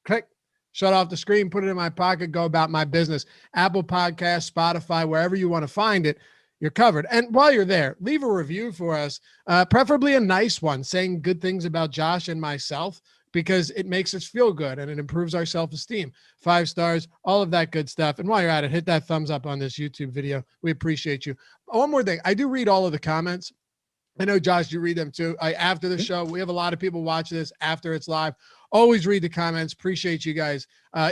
click, shut off the screen, put it in my pocket, go about my business. Apple Podcasts, Spotify, wherever you want to find it, you're covered. And while you're there, leave a review for us, preferably a nice one, saying good things about Josh and myself, because it makes us feel good and it improves our self-esteem. 5 stars, all of that good stuff. And while you're at it, hit that thumbs up on this YouTube video. We appreciate you. One more thing. I do read all of the comments. I know, Josh, you read them too. After the show, we have a lot of people watch this after it's live. Always read the comments. Appreciate you guys.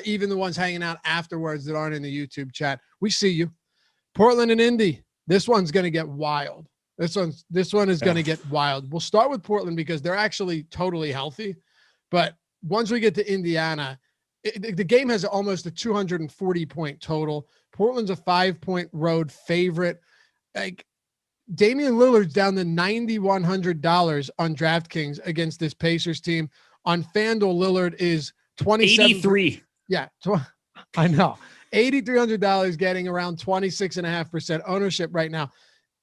Even the ones hanging out afterwards that aren't in the YouTube chat. We see you. Portland and Indy. This one's going to get wild. This one is going to get wild. We'll start with Portland because they're actually totally healthy. But once we get to Indiana, the game has almost a 240-point total. Portland's a 5-point road favorite. Like, Damian Lillard's down to $9,100 on DraftKings against this Pacers team. On FanDuel, Lillard is 83. Yeah, I know. $8,300, getting around 26.5% ownership right now.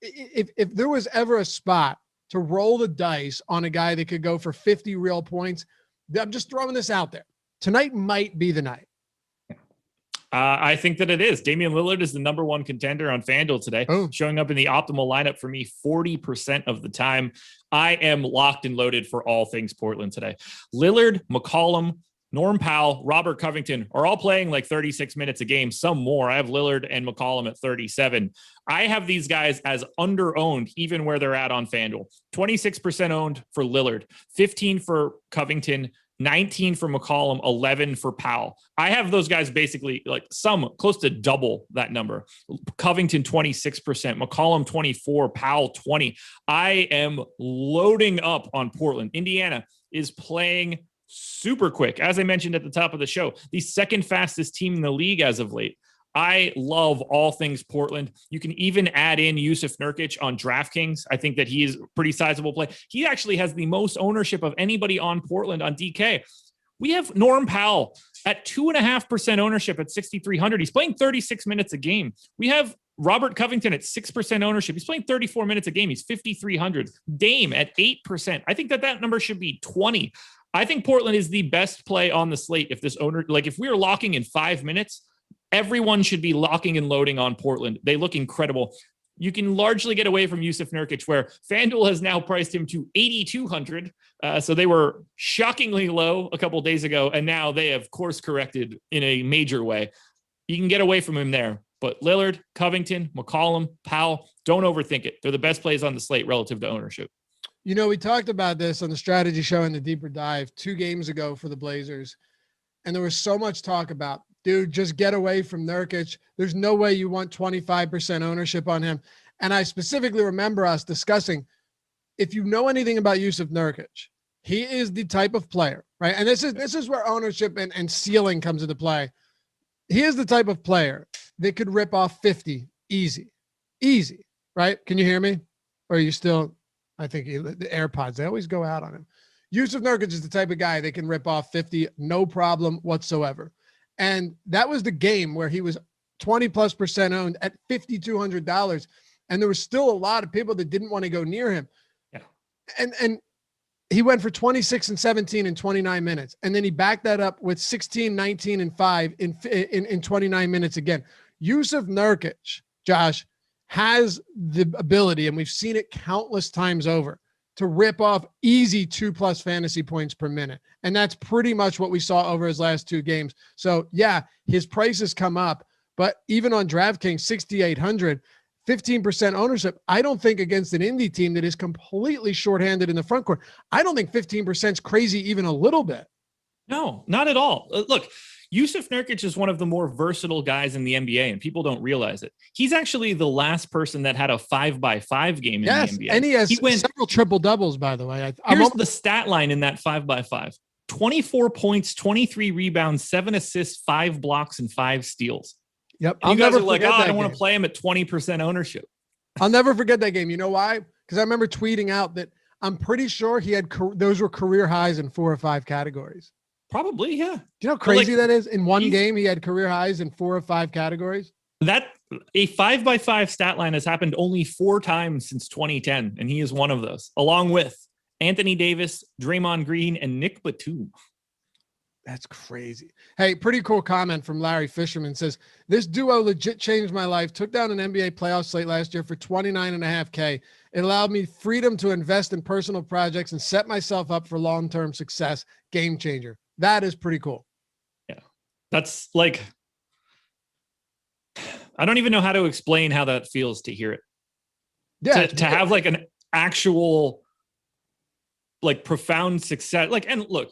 If there was ever a spot to roll the dice on a guy that could go for 50 real points, I'm just throwing this out there. Tonight might be the night. I think that it is. Damian Lillard is the number 1 contender on FanDuel today, showing up in the optimal lineup for me 40% of the time. I am locked and loaded for all things Portland today. Lillard, McCollum, Norm Powell, Robert Covington are all playing like 36 minutes a game, some more. I have Lillard and McCollum at 37. I have these guys as under-owned, even where they're at on FanDuel. 26% owned for Lillard, 15 for Covington, 19 for McCollum, 11 for Powell. I have those guys basically like some close to double that number. Covington, 26%, McCollum, 24, Powell, 20. I am loading up on Portland. Indiana is playing super quick. As I mentioned at the top of the show, the second fastest team in the league as of late. I love all things Portland. You can even add in Yusuf Nurkic on DraftKings. I think that he is a pretty sizable play. He actually has the most ownership of anybody on Portland on DK. We have Norm Powell at 2.5% ownership at 6,300. He's playing 36 minutes a game. We have Robert Covington at 6% ownership. He's playing 34 minutes a game. He's 5,300. Dame at 8%. I think that number should be 20. I think Portland is the best play on the slate. If this owner, like if we are locking in 5 minutes, everyone should be locking and loading on Portland. They look incredible. You can largely get away from Yusuf Nurkic, where FanDuel has now priced him to 8,200. So they were shockingly low a couple of days ago, and now they have course corrected in a major way. You can get away from him there. But Lillard, Covington, McCollum, Powell, don't overthink it. They're the best plays on the slate relative to ownership. You know, we talked about this on the strategy show in the Deeper Dive 2 games ago for the Blazers, and there was so much talk about, dude, just get away from Nurkic. There's no way you want 25% ownership on him. And I specifically remember us discussing, if you know anything about Yusuf Nurkic, he is the type of player, right? And this is where ownership and ceiling comes into play. He is the type of player that could rip off 50 easy, right? Can you hear me? Or are you still, I think the AirPods, they always go out on him. Yusuf Nurkic is the type of guy that can rip off 50, no problem whatsoever. And that was the game where he was 20+% owned at $5,200. And there was still a lot of people that didn't want to go near him. Yeah. And he went for 26 and 17 in 29 minutes. And then he backed that up with 16, 19 and 5 in 29 minutes again. Yusuf Nurkic, Josh, has the ability, and we've seen it countless times over, to rip off easy 2+ fantasy points per minute. And that's pretty much what we saw over his last 2 games. So yeah, his prices come up, but even on DraftKings, 6,800, 15% ownership. I don't think against an Indy team that is completely shorthanded in the front court, I don't think 15% is crazy even a little bit. No, not at all. Look, Yusuf Nurkic is one of the more versatile guys in the NBA, and people don't realize it. He's actually the last person that had a 5x5 game in the NBA. And he has several triple doubles, by the way. Here's the stat line in that 5x5: 24 points, 23 rebounds, 7 assists, 5 blocks, and 5 steals. Yep. And you guys are like, I don't want to play him at 20% ownership. I'll never forget that game. You know why? Because I remember tweeting out that I'm pretty sure he had those were career highs in 4 or 5 categories. Probably, yeah. Do you know how crazy that is? In one game, he had career highs in 4 or 5 categories. That a 5x5 stat line has happened only 4 times since 2010, and he is one of those, along with Anthony Davis, Draymond Green, and Nick Batum. That's crazy. Hey, pretty cool comment from Larry Fisherman. Says, this duo legit changed my life. Took down an NBA playoff slate last year for $29.5K. It allowed me freedom to invest in personal projects and set myself up for long-term success. Game changer. That is pretty cool. Yeah. That's like, I don't even know how to explain how that feels to hear it. Yeah. To have like an actual, like profound success. Like, and look,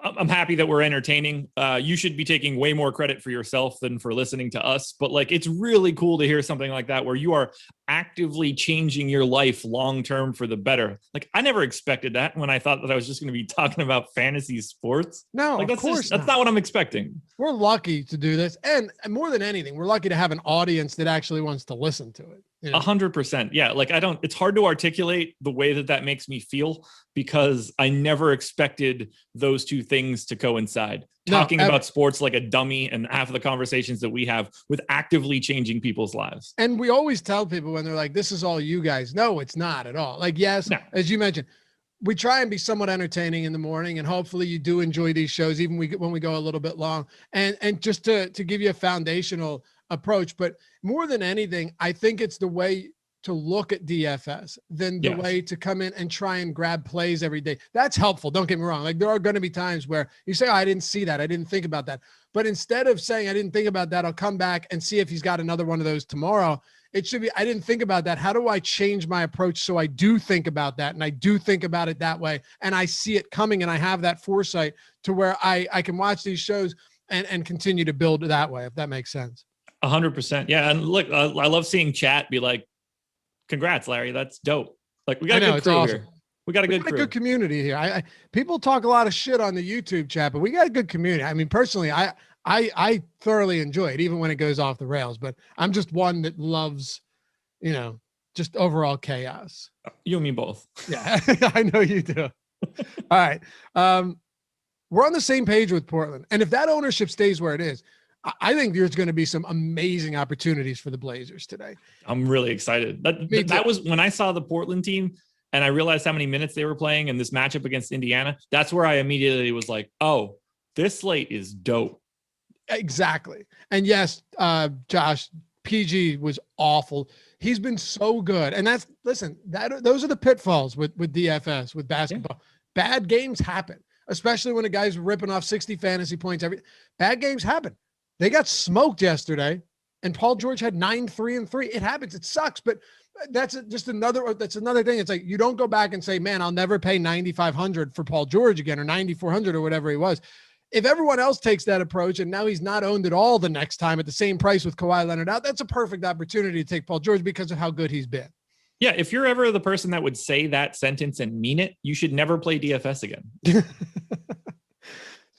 I'm happy that we're entertaining. You should be taking way more credit for yourself than for listening to us. But like, it's really cool to hear something like that, where you are actively changing your life long-term for the better. Like, I never expected that when I thought that I was just going to be talking about fantasy sports. No, like, of course that's not what I'm expecting. We're lucky to do this. And more than anything, we're lucky to have an audience that actually wants to listen to it. 100%. Yeah. Like, it's hard to articulate the way that makes me feel, because I never expected those two things to coincide. Talking about sports like a dummy, and half of the conversations that we have with actively changing people's lives. And we always tell people when they're like, this is all you guys. No, it's not at all. Like, yes, no. As you mentioned, we try and be somewhat entertaining in the morning, and hopefully you do enjoy these shows, even when we go a little bit long, and just to give you a foundational approach. But more than anything, I think it's the way to look at DFS than the Yes. way to come in and try and grab plays every day. That's helpful. Don't get me wrong. Like there are going to be times where you say, oh, I didn't see that. I didn't think about that. But instead of saying, I didn't think about that, I'll come back and see if he's got another one of those tomorrow. It should be, I didn't think about that. How do I change my approach so I do think about that? And I do think about it that way. And I see it coming and I have that foresight to where I can watch these shows and continue to build that way, if that makes sense. 100%. Yeah. And look, I love seeing chat be like, congrats, Larry. That's dope. Like we got a good crew awesome. here. We got a good community here. People talk a lot of shit on the YouTube chat, but we got a good community. I mean, personally, I thoroughly enjoy it, even when it goes off the rails, but I'm just one that loves, just overall chaos. You and me both. Yeah, I know you do. All right. We're on the same page with Portland. And if that ownership stays where it is, I think there's going to be some amazing opportunities for the Blazers today. I'm really excited. That was when I saw the Portland team and I realized how many minutes they were playing in this matchup against Indiana. That's where I immediately was like, oh, this slate is dope. Exactly. And yes, Josh, PG was awful. He's been so good. And those are the pitfalls with DFS, with basketball. Yeah. Bad games happen, especially when a guy's ripping off 60 fantasy points. Bad games happen. They got smoked yesterday, and Paul George had 9, 3, and 3. It happens. It sucks, but that's another thing. It's like you don't go back and say, man, I'll never pay $9,500 for Paul George again, or $9,400 or whatever he was. If everyone else takes that approach and now he's not owned at all the next time at the same price with Kawhi Leonard out, that's a perfect opportunity to take Paul George because of how good he's been. Yeah, if you're ever the person that would say that sentence and mean it, you should never play DFS again.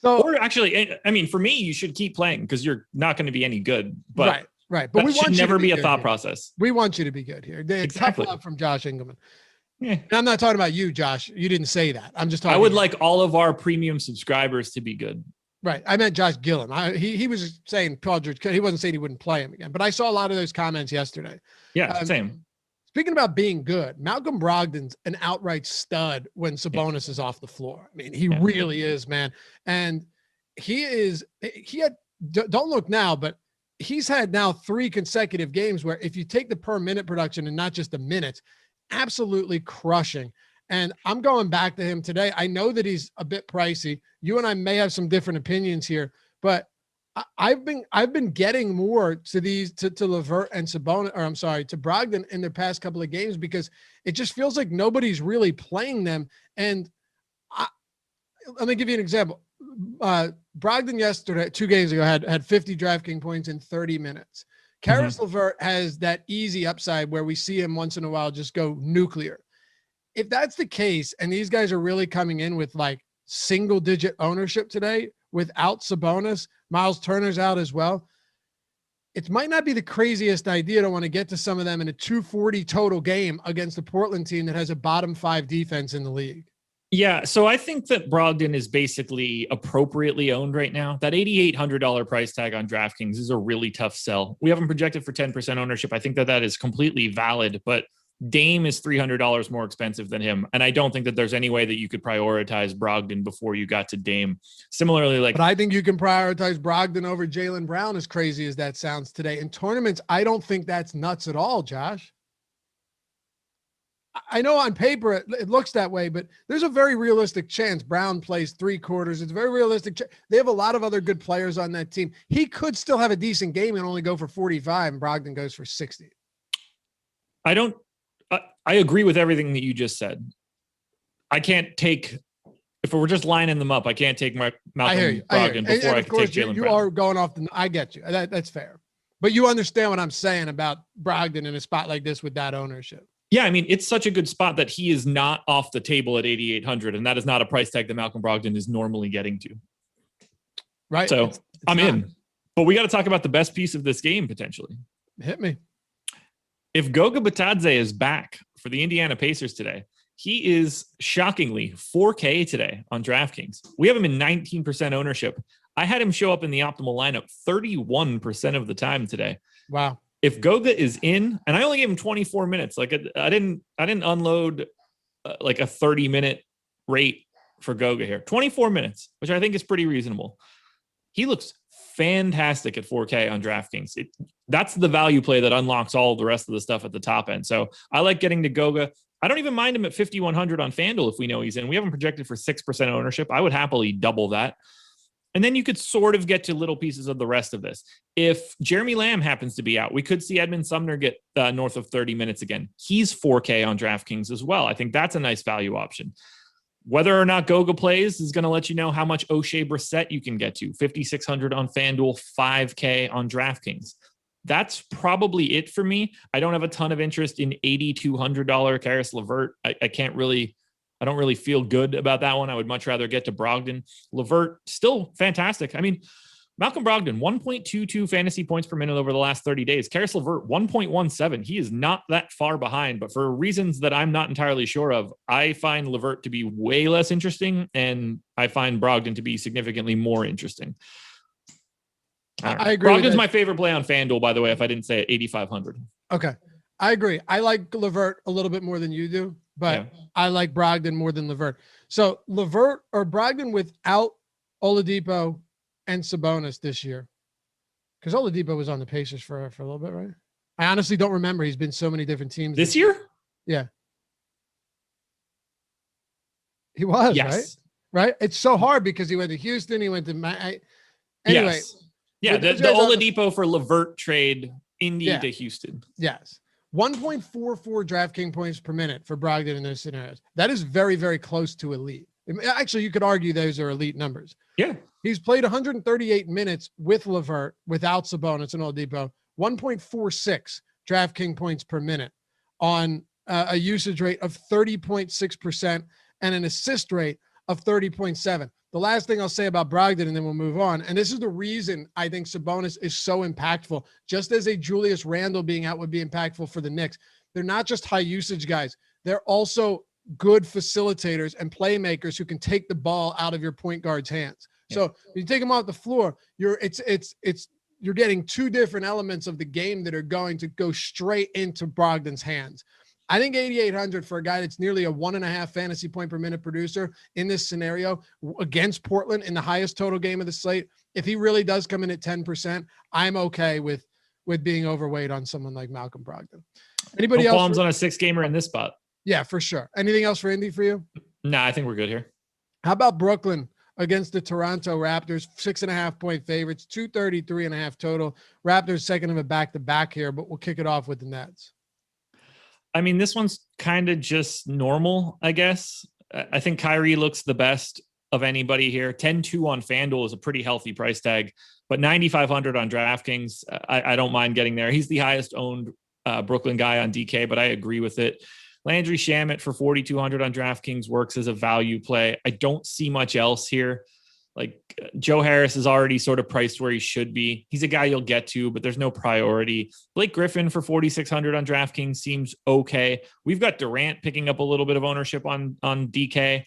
Or actually, I mean, for me, you should keep playing because you're not going to be any good. But right. But we want you never to be a thought process. We want you to be good here. Exactly. Tough love from Josh Engleman. Yeah. And I'm not talking about you, Josh. You didn't say that. I'm just talking. I would like all of our premium subscribers to be good. Right. I meant Josh Gillen. He was saying Paul George. He wasn't saying he wouldn't play him again. But I saw a lot of those comments yesterday. Yeah, same. Speaking about being good, Malcolm Brogdon's an outright stud when Sabonis is off the floor. I mean, he really is, man. And don't look now, but he's had now 3 consecutive games where if you take the per minute production and not just the minutes, absolutely crushing. And I'm going back to him today. I know that he's a bit pricey. You and I may have some different opinions here, but I've been getting more to these to Levert and Sabonis, or I'm sorry, to Brogdon in their past couple of games because it just feels like nobody's really playing them. And let me give you an example. Brogdon yesterday, 2 games ago, had 50 DraftKings points in 30 minutes. Karis LeVert has that easy upside where we see him once in a while just go nuclear. If that's the case, and these guys are really coming in with like single-digit ownership today without Sabonis, Miles Turner's out as well, it might not be the craziest idea to want to get to some of them in a 240 total game against a Portland team that has a bottom 5 defense in the league. Yeah, so I think that Brogdon is basically appropriately owned right now. That $8,800 price tag on DraftKings is a really tough sell. We have him projected for 10% ownership. I think that is completely valid, but Dame is $300 more expensive than him. And I don't think that there's any way that you could prioritize Brogdon before you got to Dame. Similarly, but I think you can prioritize Brogdon over Jaylen Brown, as crazy as that sounds today. In tournaments, I don't think that's nuts at all, Josh. I know on paper it looks that way, but there's a very realistic chance Brown plays 3 quarters. It's a very realistic. They have a lot of other good players on that team. He could still have a decent game and only go for 45, and Brogdon goes for 60. I agree with everything that you just said. I can't take, if we're just lining them up, I can't take Malcolm Brogdon before I can take Jaylen Brown. You are going off I get you. That's fair. But you understand what I'm saying about Brogdon in a spot like this with that ownership. Yeah, I mean, it's such a good spot that he is not off the table at 8,800, and that is not a price tag that Malcolm Brogdon is normally getting to. Right. So I'm in. But we got to talk about the best piece of this game, potentially. Hit me. If Goga Bitadze is back for the Indiana Pacers today, he is shockingly 4K today on DraftKings. We have him in 19% ownership. I had him show up in the optimal lineup 31% of the time today. Wow. If Goga is in, and I only gave him 24 minutes, like I didn't unload like a 30-minute rate for Goga here. 24 minutes, which I think is pretty reasonable. He looks fantastic at 4K on DraftKings. That's the value play that unlocks all the rest of the stuff at the top end. So I like getting to Goga. I don't even mind him at 5,100 on FanDuel if we know he's in. We haven't projected for 6% ownership. I would happily double that. And then you could sort of get to little pieces of the rest of this. If Jeremy Lamb happens to be out, we could see Edmund Sumner get north of 30 minutes again. He's 4K on DraftKings as well. I think that's a nice value option. Whether or not Goga plays is going to let you know how much O'Shea Brissett you can get to. 5,600 on FanDuel, 5K on DraftKings. That's probably it for me. I don't have a ton of interest in $8,200 Caris LeVert. I don't really feel good about that one. I would much rather get to Brogdon. LeVert, still fantastic. I mean, Malcolm Brogdon, 1.22 fantasy points per minute over the last 30 days. Caris LeVert, 1.17. He is not that far behind, but for reasons that I'm not entirely sure of, I find LeVert to be way less interesting, and I find Brogdon to be significantly more interesting. I agree. Brogdon's my favorite play on FanDuel, by the way, if I didn't say it, 8,500. Okay. I agree. I like LeVert a little bit more than you do, but I like Brogdon more than LeVert. So LeVert or Brogdon without Oladipo and Sabonis this year, because Oladipo was on the Pacers for a little bit, right? I honestly don't remember. He's been so many different teams this year. Yeah, he was. Yes. Right. It's so hard because he went to Houston. He went to anyway. Yes. Yeah, the Oladipo for LeVert trade, Indy to Houston. Yes. 1.44 DraftKings points per minute for Brogdon in those scenarios. That is very, very close to elite. Actually, you could argue those are elite numbers. Yeah. He's played 138 minutes with LeVert, without Sabonis and Oladipo. 1.46 DraftKings points per minute on a usage rate of 30.6% and an assist rate of 30.7. The last thing I'll say about Brogdon, and then we'll move on, and this is the reason I think Sabonis is so impactful, just as a Julius Randle being out would be impactful for the Knicks. They're not just high usage guys. They're also good facilitators and playmakers who can take the ball out of your point guard's hands. So when you take them off the floor, you're getting two different elements of the game that are going to go straight into Brogdon's hands. I think 8,800 for a guy that's nearly a 1.5 fantasy point per minute producer in this scenario against Portland in the highest total game of the slate. If he really does come in at 10%, I'm okay with being overweight on someone like Malcolm Brogdon. Anybody else? Qualms on a 6-gamer in this spot. Yeah, for sure. Anything else for Indy for you? No, I think we're good here. How about Brooklyn against the Toronto Raptors? 6.5 point favorites, 233.5 total. Raptors second of a back-to-back here, but we'll kick it off with the Nets. I mean, this one's kind of just normal, I guess. I think Kyrie looks the best of anybody here. 10-2 on FanDuel is a pretty healthy price tag, but 9,500 on DraftKings, I don't mind getting there. He's the highest owned Brooklyn guy on DK, but I agree with it. Landry Shamet for 4,200 on DraftKings works as a value play. I don't see much else here. Like Joe Harris is already sort of priced where he should be. He's a guy you'll get to, but there's no priority. Blake Griffin for 4,600 on DraftKings seems okay. We've got Durant picking up a little bit of ownership on DK.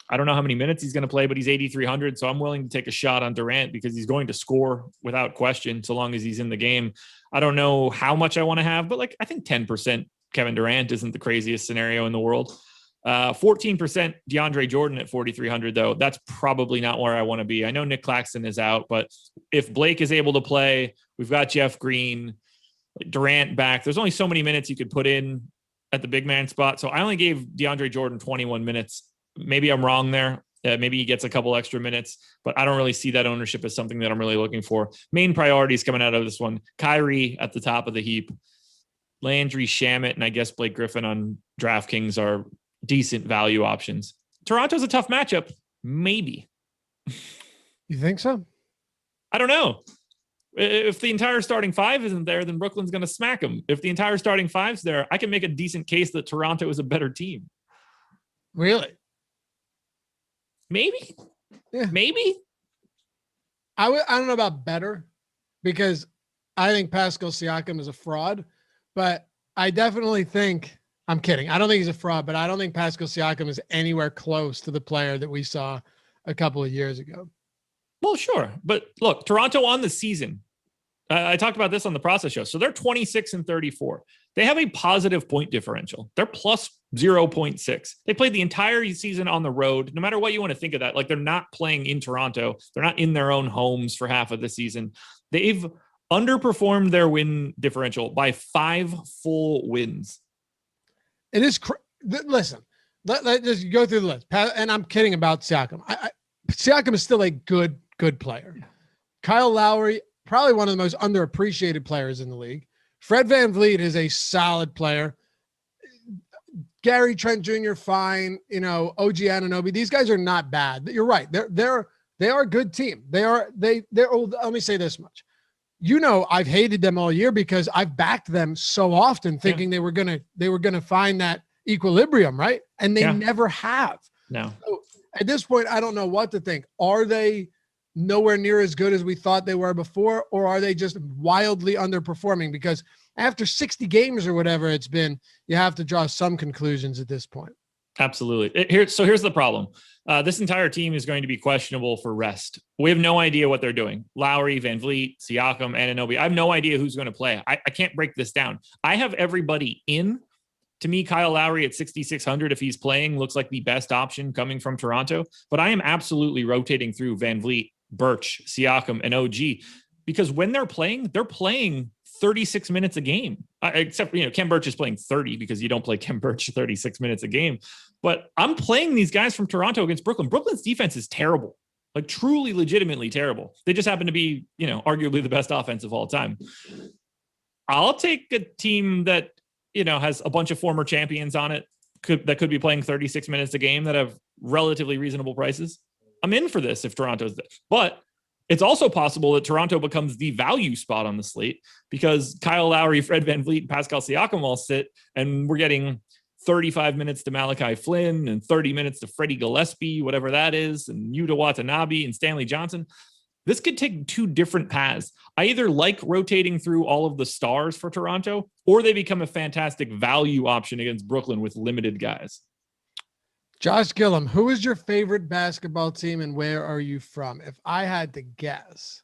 I don't know how many minutes he's going to play, but he's 8,300. So I'm willing to take a shot on Durant because he's going to score without question, so long as he's in the game. I don't know how much I want to have, but I think 10% Kevin Durant isn't the craziest scenario in the world. 14% DeAndre Jordan at 4,300 though. That's probably not where I want to be. I know Nick Claxton is out, but if Blake is able to play, we've got Jeff Green, Durant back. There's only so many minutes you could put in at the big man spot. So I only gave DeAndre Jordan 21 minutes. Maybe I'm wrong there. Maybe he gets a couple extra minutes, but I don't really see that ownership as something that I'm really looking for. Main priorities coming out of this one: Kyrie at the top of the heap, Landry Shamet, and I guess Blake Griffin on DraftKings are decent value options. Toronto's a tough matchup. Maybe. You think so? I don't know. If the entire starting five isn't there, then Brooklyn's going to smack them. If the entire starting five's there, I can make a decent case that Toronto is a better team. Really? Maybe. Yeah. Maybe. I don't know about better, because I think Pascal Siakam is a fraud, but I definitely think, I'm kidding, I don't think he's a fraud, but I don't think Pascal Siakam is anywhere close to the player that we saw a couple of years ago. Well, sure. But look, Toronto on the season. I talked about this on the process show. So they're 26-34. They have a positive point differential. They're plus 0.6. They played the entire season on the road. No matter what you want to think of that, like they're not playing in Toronto. They're not in their own homes for half of the season. They've underperformed their win differential by 5 full wins. It is. Listen, let's just go through the list. And I'm kidding about Siakam. Siakam is still a good player. Kyle Lowry, probably one of the most underappreciated players in the league. Fred VanVleet is a solid player. Gary Trent Jr. fine. OG Anunoby. These guys are not bad. You're right. They are a good team. They're. Let me say this much. I've hated them all year because I've backed them so often, thinking they were gonna find that equilibrium, right? And they never have. No. So at this point, I don't know what to think. Are they nowhere near as good as we thought they were before, or are they just wildly underperforming? Because after 60 games or whatever it's been, you have to draw some conclusions at this point. Absolutely. Here's the problem. This entire team is going to be questionable for rest. We have no idea what they're doing. Lowry, VanVleet, Siakam, Anunoby. I have no idea who's going to play. I can't break this down. I have everybody in. To me, Kyle Lowry at 6,600, if he's playing, looks like the best option coming from Toronto. But I am absolutely rotating through VanVleet, Birch, Siakam, and OG, because when they're playing 36 minutes a game. Except, Kem Birch is playing 30 because you don't play Kem Birch 36 minutes a game. But I'm playing these guys from Toronto against Brooklyn. Brooklyn's defense is terrible, like truly, legitimately terrible. They just happen to be, arguably the best offense of all time. I'll take a team that, has a bunch of former champions on it that could be playing 36 minutes a game that have relatively reasonable prices. I'm in for this if Toronto's there. But it's also possible that Toronto becomes the value spot on the slate because Kyle Lowry, Fred VanVleet, and Pascal Siakam all sit, and we're getting 35 minutes to Malachi Flynn and 30 minutes to Freddie Gillespie, whatever that is, and Yuta Watanabe and Stanley Johnson. This could take 2 different paths. I either like rotating through all of the stars for Toronto, or they become a fantastic value option against Brooklyn with limited guys. Josh Gillum, who is your favorite basketball team and where are you from? If I had to guess,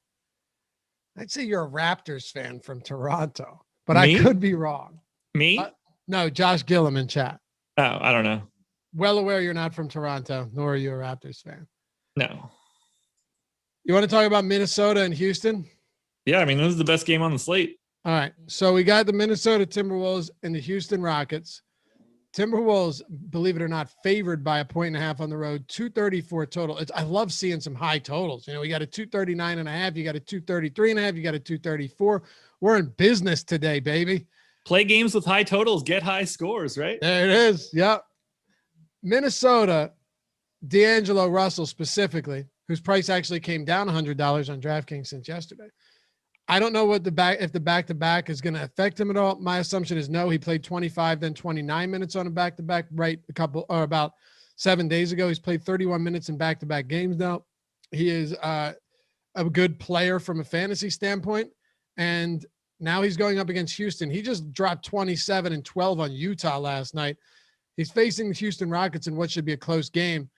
I'd say you're a Raptors fan from Toronto, but I could be wrong. Me? No, Josh Gillum in chat. Oh, I don't know. Well aware you're not from Toronto, nor are you a Raptors fan. No. You want to talk about Minnesota and Houston? Yeah, this is the best game on the slate. All right. So we got the Minnesota Timberwolves and the Houston Rockets. Timberwolves, believe it or not, favored by 1.5 on the road, 234 total. I love seeing some high totals. We got a 239.5, you got a 233.5, you got a 234. We're in business today, baby. Play games with high totals, get high scores, right? There it is. Yep. Minnesota, D'Angelo Russell specifically, whose price actually came down $100 on DraftKings since yesterday. I don't know if the back-to-back is going to affect him at all. My assumption is no. He played 25, then 29 minutes on a back-to-back about 7 days ago. He's played 31 minutes in back-to-back games now. He is a good player from a fantasy standpoint. And now he's going up against Houston. He just dropped 27 and 12 on Utah last night. He's facing the Houston Rockets in what should be a close game.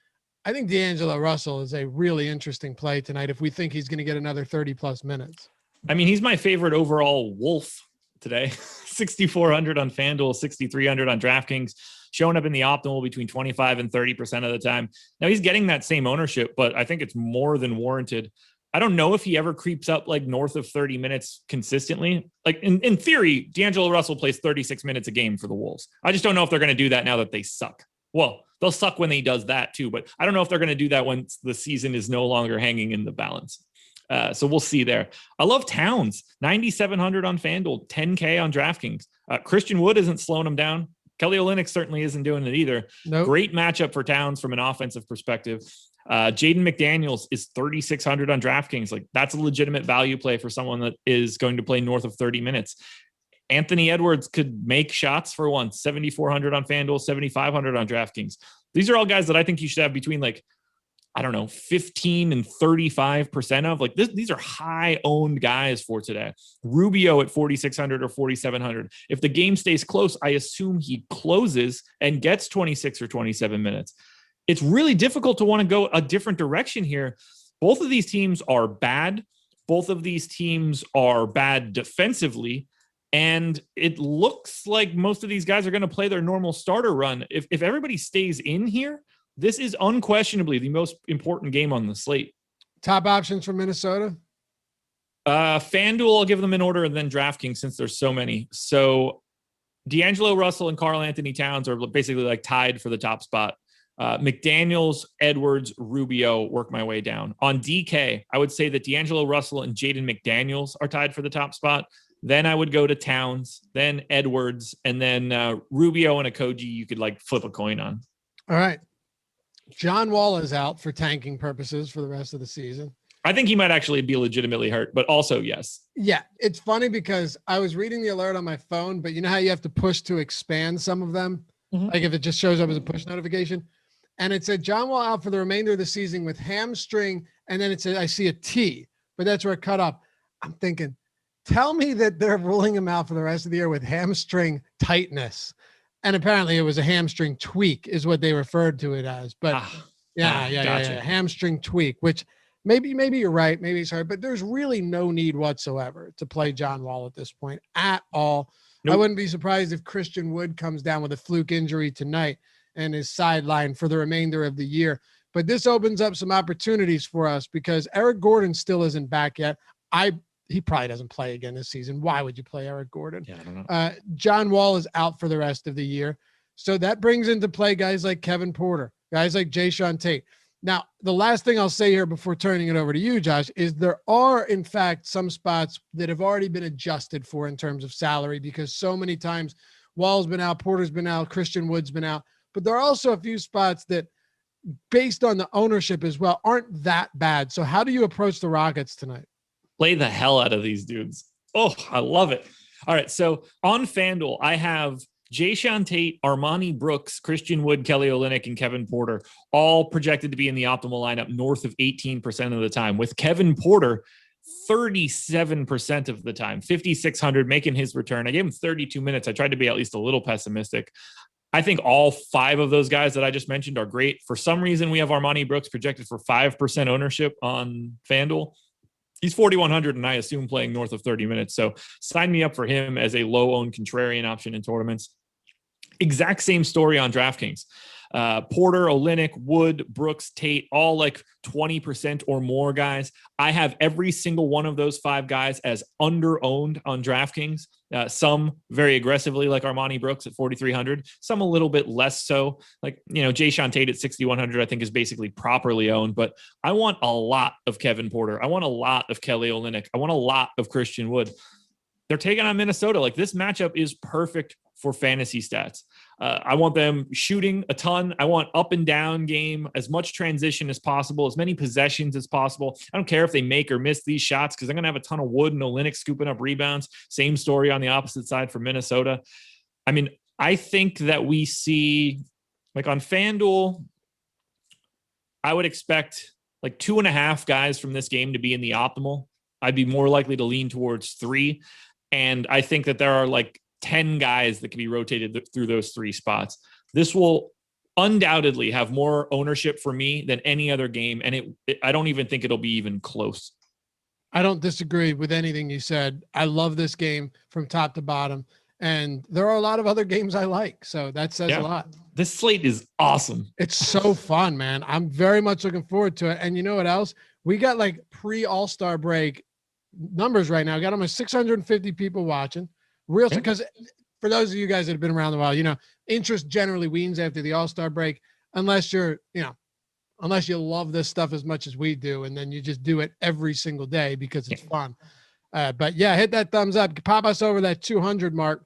I think D'Angelo Russell is a really interesting play tonight if we think he's going to get another 30-plus minutes. He's my favorite overall Wolf today. 6,400 on FanDuel, 6,300 on DraftKings, showing up in the optimal between 25 and 30% of the time. Now he's getting that same ownership, but I think it's more than warranted. I don't know if he ever creeps up like north of 30 minutes consistently. Like in theory, D'Angelo Russell plays 36 minutes a game for the Wolves. I just don't know if they're going to do that now that they suck. Well, they'll suck when he does that too, but I don't know if they're going to do that once the season is no longer hanging in the balance. So we'll see there. I love Towns, 9,700 on FanDuel, 10K on DraftKings. Christian Wood isn't slowing him down. Kelly Olynyk certainly isn't doing it either. Nope. Great matchup for Towns from an offensive perspective. Jaden McDaniels is 3,600 on DraftKings. Like that's a legitimate value play for someone that is going to play north of 30 minutes. Anthony Edwards could make shots for once, 7,400 on FanDuel, 7,500 on DraftKings. These are all guys that I think you should have between 15 and 35% of. These are high owned guys for today. Rubio at 4,600 or 4,700. If the game stays close, I assume he closes and gets 26 or 27 minutes. It's really difficult to want to go a different direction here. Both of these teams are bad. Both of these teams are bad defensively. And it looks like most of these guys are going to play their normal starter run. If everybody stays in here, this is unquestionably the most important game on the slate. Top options for Minnesota? FanDuel, I'll give them in order, and then DraftKings since there's so many. So D'Angelo Russell and Karl Anthony Towns are basically like tied for the top spot. McDaniels, Edwards, Rubio work my way down. On DK, I would say that D'Angelo Russell and Jaden McDaniels are tied for the top spot. Then I would go to Towns, then Edwards, and then Rubio and Okogie you could like flip a coin on. All right. John Wall is out for tanking purposes for the rest of the season. I think he might actually be legitimately hurt, but also yes. Yeah, it's funny because I was reading the alert on my phone, but you know how you have to push to expand some of them? Mm-hmm. Like if it just shows up as a push notification? And it said John Wall out for the remainder of the season with hamstring, and then it said I see a T, but that's where it cut up. I'm thinking, tell me that they're ruling him out for the rest of the year with hamstring tightness. And apparently it was a hamstring tweak is what they referred to it as. But gotcha. Hamstring tweak, which maybe you're right. Maybe it's hard, but there's really no need whatsoever to play John Wall at this point at all. Nope. I wouldn't be surprised if Christian Wood comes down with a fluke injury tonight and is sidelined for the remainder of the year. But this opens up some opportunities for us because Eric Gordon still isn't back yet. He probably doesn't play again this season. Why would you play Eric Gordon? Yeah, I don't know. John Wall is out for the rest of the year. So that brings into play guys like Kevin Porter, guys like Jae'Sean Tate. Now, the last thing I'll say here before turning it over to you, Josh, is there are, in fact, some spots that have already been adjusted for in terms of salary because so many times Wall's been out, Porter's been out, Christian Wood's been out. But there are also a few spots that, based on the ownership as well, aren't that bad. So how do you approach the Rockets tonight? Play the hell out of these dudes. Oh, I love it. All right. So on FanDuel, I have Jae'Sean Tate, Armani Brooks, Christian Wood, Kelly Olynyk, and Kevin Porter, all projected to be in the optimal lineup north of 18% of the time, with Kevin Porter 37% of the time, 5,600 making his return. I gave him 32 minutes. I tried to be at least a little pessimistic. I think all five of those guys that I just mentioned are great. For some reason, we have Armani Brooks projected for 5% ownership on FanDuel. He's 4,100 and I assume playing north of 30 minutes. So sign me up for him as a low-owned contrarian option in tournaments. Exact same story on DraftKings. Porter, Olynyk, Wood, Brooks, Tate, all like 20% or more guys. I have every single one of those five guys as under-owned on DraftKings. Some very aggressively, like Armani Brooks at 4,300. Some a little bit less so. Like, Jae'Sean Tate at 6,100, I think is basically properly owned. But I want a lot of Kevin Porter. I want a lot of Kelly Olynyk. I want a lot of Christian Wood. They're taking on Minnesota. Like, this matchup is perfect for fantasy stats. I want them shooting a ton. I want up and down game, as much transition as possible, as many possessions as possible. I don't care if they make or miss these shots because they're going to have a ton of Wood and Olynyk scooping up rebounds. Same story on the opposite side for Minnesota. I mean, I think that we see, like on FanDuel, I would expect like 2.5 guys from this game to be in the optimal. I'd be more likely to lean towards 3. And I think that there are like 10 guys that can be rotated through those 3 spots. This will undoubtedly have more ownership for me than any other game. And I don't even think it'll be even close. I don't disagree with anything you said. I love this game from top to bottom. And there are a lot of other games I like. So that says a lot. This slate is awesome. It's so fun, man. I'm very much looking forward to it. And you know what else? We got like pre-All-Star break numbers right now. We got almost 650 people watching. Because for those of you guys that have been around a while, interest generally weans after the All-Star break, unless you love this stuff as much as we do, and then you just do it every single day because it's fun. But yeah, hit that thumbs up, pop us over that 200 mark,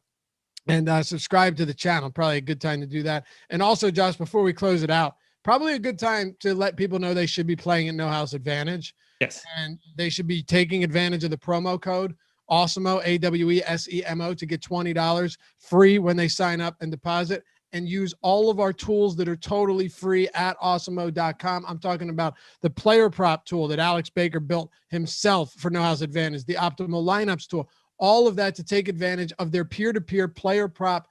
and subscribe to the channel. Probably a good time to do that. And also, Josh, before we close it out, probably a good time to let people know they should be playing at No House Advantage. Yes. And they should be taking advantage of the promo code Awesemo, AWESEMO, to get $20 free when they sign up and deposit, and use all of our tools that are totally free at awesemo.com. I'm talking about the player prop tool that Alex Baker built himself for No House Advantage, the optimal lineups tool, all of that to take advantage of their peer-to-peer player prop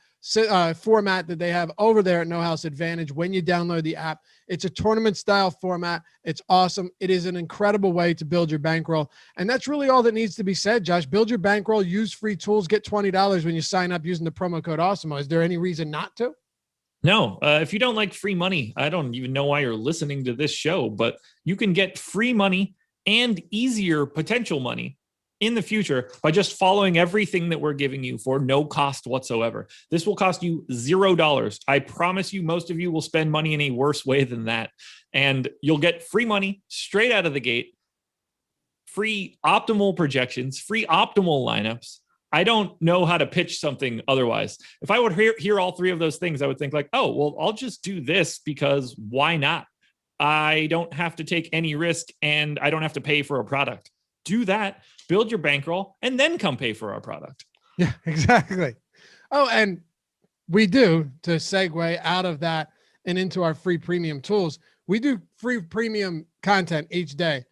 format that they have over there at No House Advantage when you download the app. It's a tournament style format. It's awesome. It is an incredible way to build your bankroll. And that's really all that needs to be said, Josh. Build your bankroll, use free tools, get $20 when you sign up using the promo code Awesemo. Is there any reason not to? No, if you don't like free money, I don't even know why you're listening to this show, but you can get free money and easier potential money in the future by just following everything that we're giving you for no cost whatsoever. This will cost you $0. I promise you, most of you will spend money in a worse way than that. And you'll get free money straight out of the gate, free optimal projections, free optimal lineups. I don't know how to pitch something otherwise. If I would hear all three of those things, I would think like, oh, well, I'll just do this because why not? I don't have to take any risk and I don't have to pay for a product. Do that, build your bankroll, and then come pay for our product. Yeah, exactly. Oh, and we do, to segue out of that and into our free premium tools, we do free premium content each day.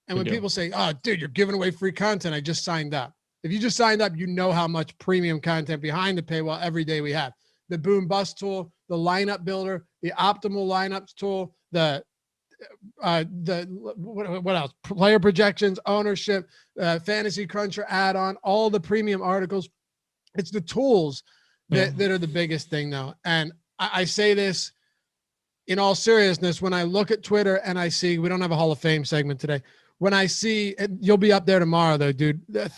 And when people say, oh, dude, you're giving away free content, I just signed up. If you just signed up, you know how much premium content behind the paywall every day we have. The boom bust tool, the lineup builder, the optimal lineups tool, what else? Player projections, ownership, fantasy cruncher add-on, all the premium articles. It's the tools that are the biggest thing though. And I say this in all seriousness, when I look at Twitter and I see, we don't have a Hall of Fame segment today. When I see, you'll be up there tomorrow though, dude, a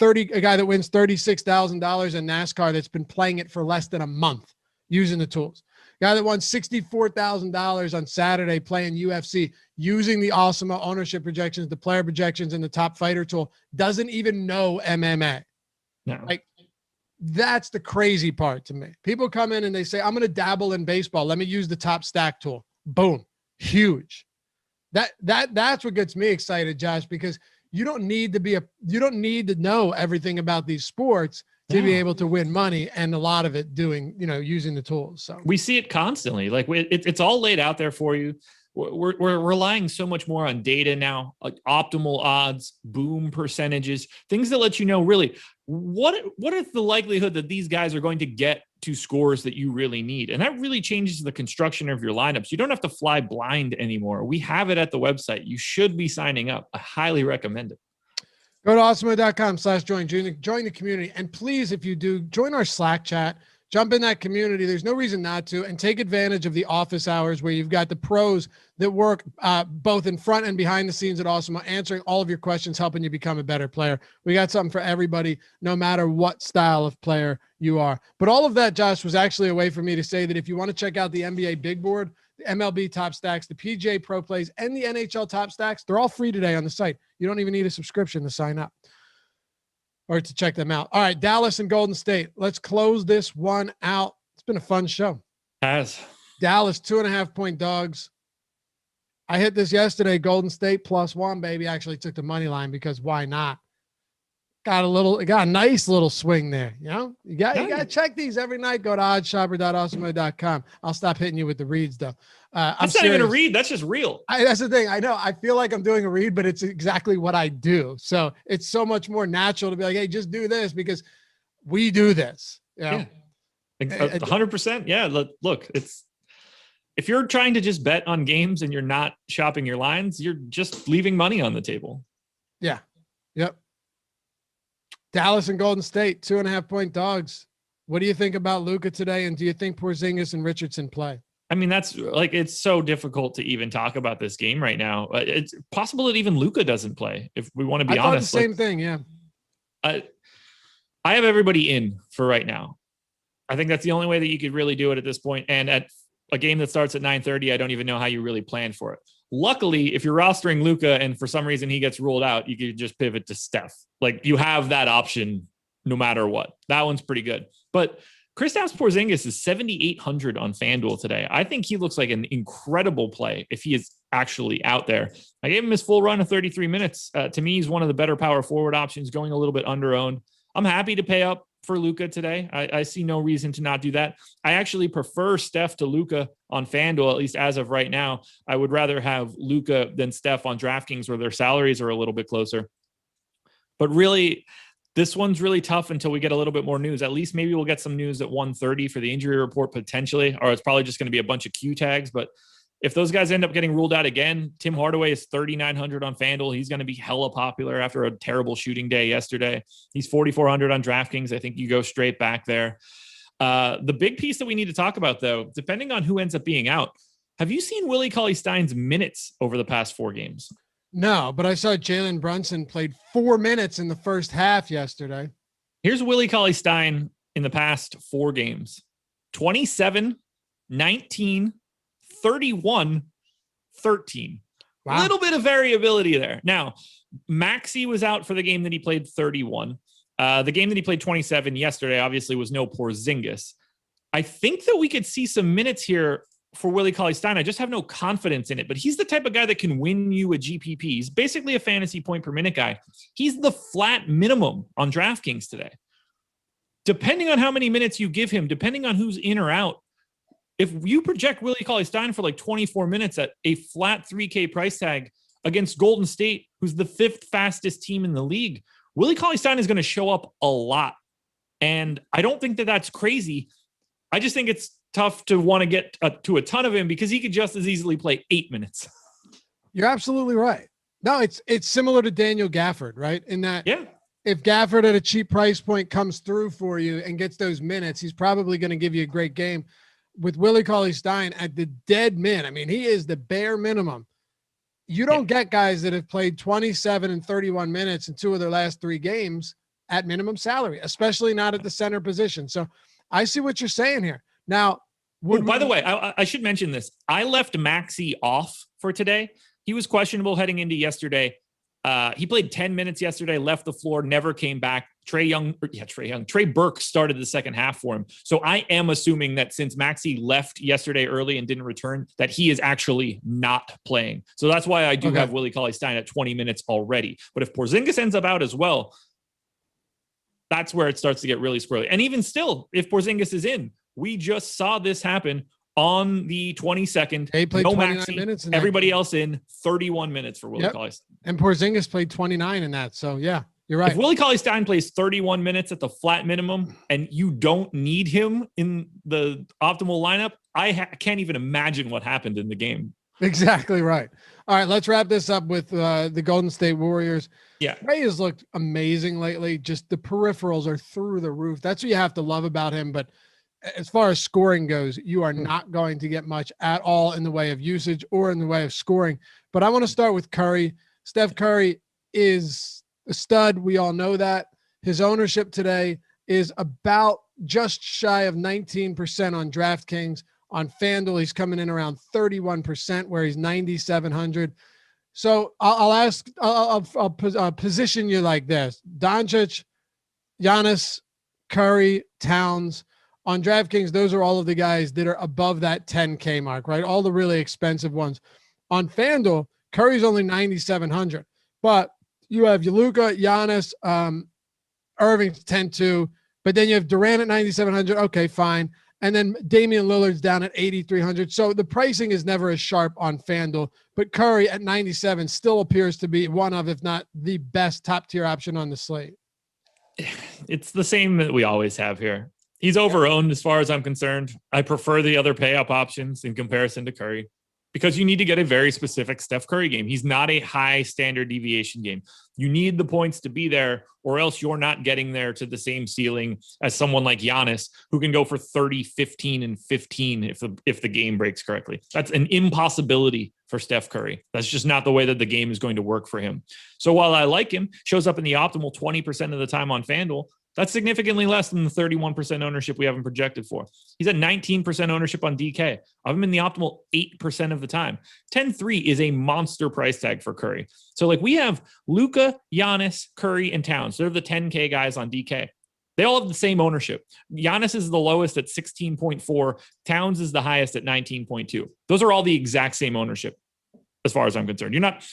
guy that wins $36,000 in NASCAR that's been playing it for less than a month using the tools. Guy that won $64,000 on Saturday playing UFC using the Awesemo ownership projections, the player projections, and the top fighter tool, doesn't even know MMA. No. Like, that's the crazy part to me. People come in and they say, I'm going to dabble in baseball. Let me use the top stack tool. Boom. Huge. That's what gets me excited, Josh, because you don't need to know everything about these sports to be able to win money, and a lot of it using the tools. So we see it constantly. Like it's all laid out there for you. We're relying so much more on data now, like optimal odds, boom percentages, things that let you know really what is the likelihood that these guys are going to get to scores that you really need. And that really changes the construction of your lineups. You don't have to fly blind anymore. We have it at the website. You should be signing up. I highly recommend it. Go to awesemo.com/join, join the community. And please, if you do, join our Slack chat, jump in that community. There's no reason not to, and take advantage of the office hours where you've got the pros that work both in front and behind the scenes at Awesemo, answering all of your questions, helping you become a better player. We got something for everybody, no matter what style of player you are. But all of that, Josh, was actually a way for me to say that if you want to check out the NBA Big Board, the MLB Top Stacks, the PGA Pro Plays, and the NHL Top Stacks, they're all free today on the site. You don't even need a subscription to sign up or to check them out. All right, Dallas and Golden State. Let's close this one out. It's been a fun show. Has Dallas 2.5-point dogs. I hit this yesterday. Golden State +1, baby. I actually took the money line because why not? Got a nice little swing there. You got to check these every night. Go to oddshopper.awesemo.com. I'll stop hitting you with the reads though. That's not even a read. That's just real. That's the thing. I know. I feel like I'm doing a read, but it's exactly what I do. So it's so much more natural to be like, hey, just do this because we do this. Yeah. 100%. Yeah. Look, if you're trying to just bet on games and you're not shopping your lines, you're just leaving money on the table. Yeah. Yep. Dallas and Golden State, 2.5-point dogs. What do you think about Luka today? And do you think Porzingis and Richardson play? I mean, that's like, it's so difficult to even talk about this game right now. It's possible that even Luka doesn't play, if we want to be honest. The same thing. Yeah. I have everybody in for right now. I think that's the only way that you could really do it at this point. And at a game that starts at 9:30, I don't even know how you really plan for it. Luckily, if you're rostering Luka and for some reason he gets ruled out, you could just pivot to Steph. Like, you have that option no matter what. That one's pretty good. But Kristaps Porzingis is 7,800 on FanDuel today. I think he looks like an incredible play if he is actually out there. I gave him his full run of 33 minutes. To me, he's one of the better power forward options, going a little bit under-owned. I'm happy to pay up for Luka today. I see no reason to not do that. I actually prefer Steph to Luka on FanDuel, at least as of right now. I would rather have Luka than Steph on DraftKings, where their salaries are a little bit closer. But really, This one's really tough until we get a little bit more news. At least maybe we'll get some news at 1:30 for the injury report potentially, or it's probably just going to be a bunch of Q tags. But if those guys end up getting ruled out again, Tim Hardaway is 3,900 on FanDuel. He's going to be hella popular after a terrible shooting day yesterday. He's 4,400 on DraftKings. I think you go straight back there. The big piece that we need to talk about, though, depending on who ends up being out, have you seen Willie Cauley-Stein's minutes over the past 4 games? No, but I saw Jalen Brunson played 4 minutes in the first half yesterday. Here's Willie Cauley-Stein in the past 4 games. 27, 19, 31, 13. Wow. A little bit of variability there. Now, Maxey was out for the game that he played 31. The game that he played 27 yesterday obviously was no Porzingis. I think that we could see some minutes here for Willie Cauley-Stein. I just have no confidence in it, but he's the type of guy that can win you a GPP. He's basically a fantasy point per minute guy. He's the flat minimum on DraftKings today. Depending on how many minutes you give him, depending on who's in or out, if you project Willie Cauley-Stein for like 24 minutes at a flat 3K price tag against Golden State, who's the 5th fastest team in the league, Willie Cauley-Stein is going to show up a lot. And I don't think that that's crazy. I just think it's tough to want to get to a ton of him because he could just as easily play 8 minutes. You're absolutely right. No, it's similar to Daniel Gafford, right? In that, yeah, if Gafford at a cheap price point comes through for you and gets those minutes, he's probably going to give you a great game. With Willie Cauley-Stein at the dead min, I mean, he is the bare minimum. You don't get guys that have played 27 and 31 minutes in 2 of their last 3 games at minimum salary, especially not at the center position. So I see what you're saying here. Now, by the way, I should mention this. I left Maxey off for today. He was questionable heading into yesterday. He played 10 minutes yesterday, left the floor, never came back. Trey Burke started the second half for him. So I am assuming that since Maxey left yesterday early and didn't return, that he is actually not playing. So that's why I do have Willie Cauley-Stein at 20 minutes already. But if Porzingis ends up out as well, that's where it starts to get really squirrely. And even still, if Porzingis is in, we just saw this happen on the 22nd. He played no 29 Maxey, minutes. Everybody else in 31 minutes for Willie Cauley-Stein. And Porzingis played 29 in that. So yeah, you're right. If Willie Cauley-Stein plays 31 minutes at the flat minimum and you don't need him in the optimal lineup, I can't even imagine what happened in the game. Exactly right. All right, let's wrap this up with the Golden State Warriors. Yeah. Ray has looked amazing lately. Just the peripherals are through the roof. That's what you have to love about him. But as far as scoring goes, you are not going to get much at all in the way of usage or in the way of scoring. But I want to start with Curry. Steph Curry is a stud. We all know that. His ownership today is about just shy of 19% on DraftKings. On FanDuel, he's coming in around 31%, where he's 9,700. So I'll position you like this: Doncic, Giannis, Curry, Towns. On DraftKings, those are all of the guys that are above that 10K mark, right? All the really expensive ones. On FanDuel, Curry's only 9,700, but you have Luka, Giannis, Irving's 10-2, but then you have Durant at 9,700. Okay, fine. And then Damian Lillard's down at 8,300. So the pricing is never as sharp on FanDuel, but Curry at 97 still appears to be one of, if not the best top tier option on the slate. It's the same that we always have here. He's over-owned as far as I'm concerned. I prefer the other pay-up options in comparison to Curry because you need to get a very specific Steph Curry game. He's not a high standard deviation game. You need the points to be there, or else you're not getting there to the same ceiling as someone like Giannis, who can go for 30, 15, and 15 if the game breaks correctly. That's an impossibility for Steph Curry. That's just not the way that the game is going to work for him. So while I like him, shows up in the optimal 20% of the time on FanDuel, that's significantly less than the 31% ownership we have him projected for. He's at 19% ownership on DK. I have him in the optimal 8% of the time. 10-3 is a monster price tag for Curry. So like we have Luka, Giannis, Curry, and Towns. They're the 10K guys on DK. They all have the same ownership. Giannis is the lowest at 16.4. Towns is the highest at 19.2. Those are all the exact same ownership as far as I'm concerned. You're not,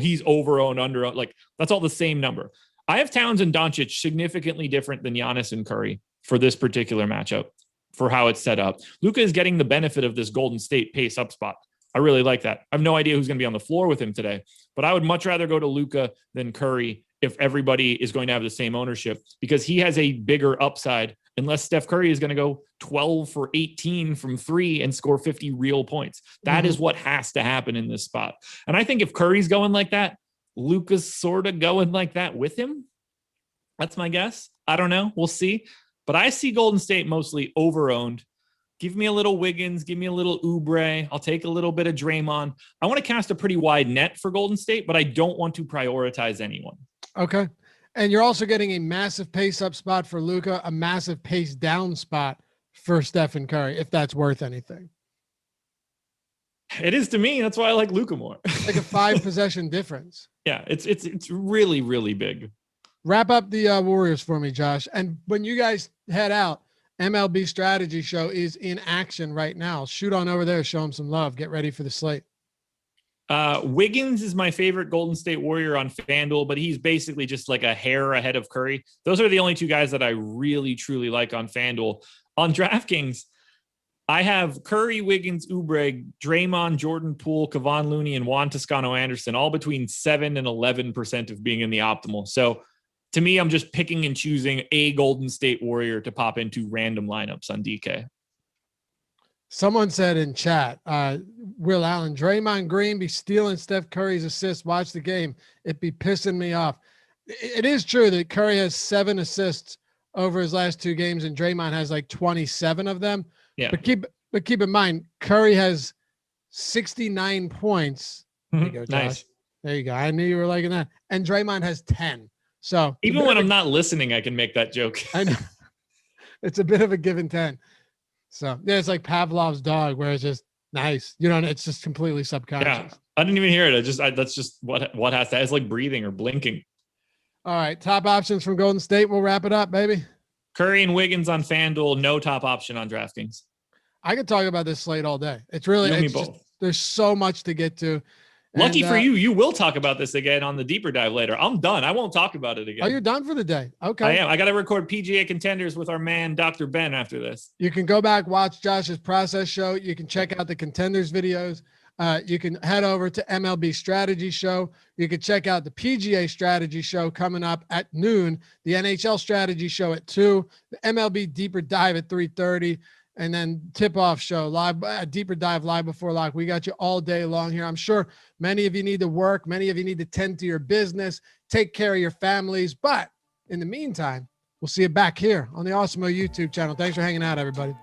he's over-owned, under-owned. Like that's all the same number. I have Towns and Doncic significantly different than Giannis and Curry for this particular matchup, for how it's set up. Luka is getting the benefit of this Golden State pace up spot. I really like that. I have no idea who's going to be on the floor with him today, but I would much rather go to Luka than Curry if everybody is going to have the same ownership, because he has a bigger upside unless Steph Curry is going to go 12 for 18 from 3 and score 50 real points. That is what has to happen in this spot. And I think if Curry's going like that, Luka's sort of going like that with him. That's my guess. I don't know. We'll see. But I see Golden State mostly over-owned. Give me a little Wiggins. Give me a little Oubre. I'll take a little bit of Draymond. I want to cast a pretty wide net for Golden State, but I don't want to prioritize anyone. Okay. And you're also getting a massive pace up spot for Luka, a massive pace down spot for Stephen Curry, if that's worth anything. It is to me. That's why I like Luka more. Like a 5 possession difference. Yeah, it's really, really big. Wrap up the Warriors for me, Josh. And when you guys head out, MLB Strategy Show is in action right now. Shoot on over there, show them some love. Get ready for the slate. Wiggins is my favorite Golden State Warrior on FanDuel, but he's basically just like a hair ahead of Curry. Those are the only 2 guys that I really, truly like on FanDuel. On DraftKings, I have Curry, Wiggins, Oubre, Draymond, Jordan Poole, Kevon Looney, and Juan Toscano-Anderson, all between 7 and 11% of being in the optimal. So to me, I'm just picking and choosing a Golden State Warrior to pop into random lineups on DK. Someone said in chat, Will Allen, Draymond Green be stealing Steph Curry's assists. Watch the game. It be pissing me off. It is true that Curry has 7 assists over his last 2 games, and Draymond has like 27 of them. Yeah. But keep in mind, Curry has 69 points. There you go, Josh. Nice. There you go. I knew you were liking that. And Draymond has 10. So even when I'm not listening, I can make that joke. I know. It's a bit of a give and 10. So yeah, it's like Pavlov's dog, where it's just nice. You know, it's just completely subconscious. Yeah, I didn't even hear it. That's just what has to. It's like breathing or blinking. All right, top options from Golden State. We'll wrap it up, baby. Curry and Wiggins on FanDuel. No top option on DraftKings. I could talk about this slate all day. It's really there's so much to get to. Lucky for you, you will talk about this again on the deeper dive later. I'm done. I won't talk about it again. Oh, you're done for the day. Okay. I am. I got to record PGA Contenders with our man, Dr. Ben, after this. You can go back, watch Josh's process show. You can check out the Contenders videos. You can head over to MLB Strategy Show. You can check out the PGA Strategy Show coming up at noon, the NHL Strategy Show at 2, the MLB Deeper Dive at 3:30. And then tip-off show, live, deeper dive live before lock. We got you all day long here. I'm sure many of you need to work. Many of you need to tend to your business, take care of your families. But in the meantime, we'll see you back here on the Awesemo YouTube channel. Thanks for hanging out, everybody.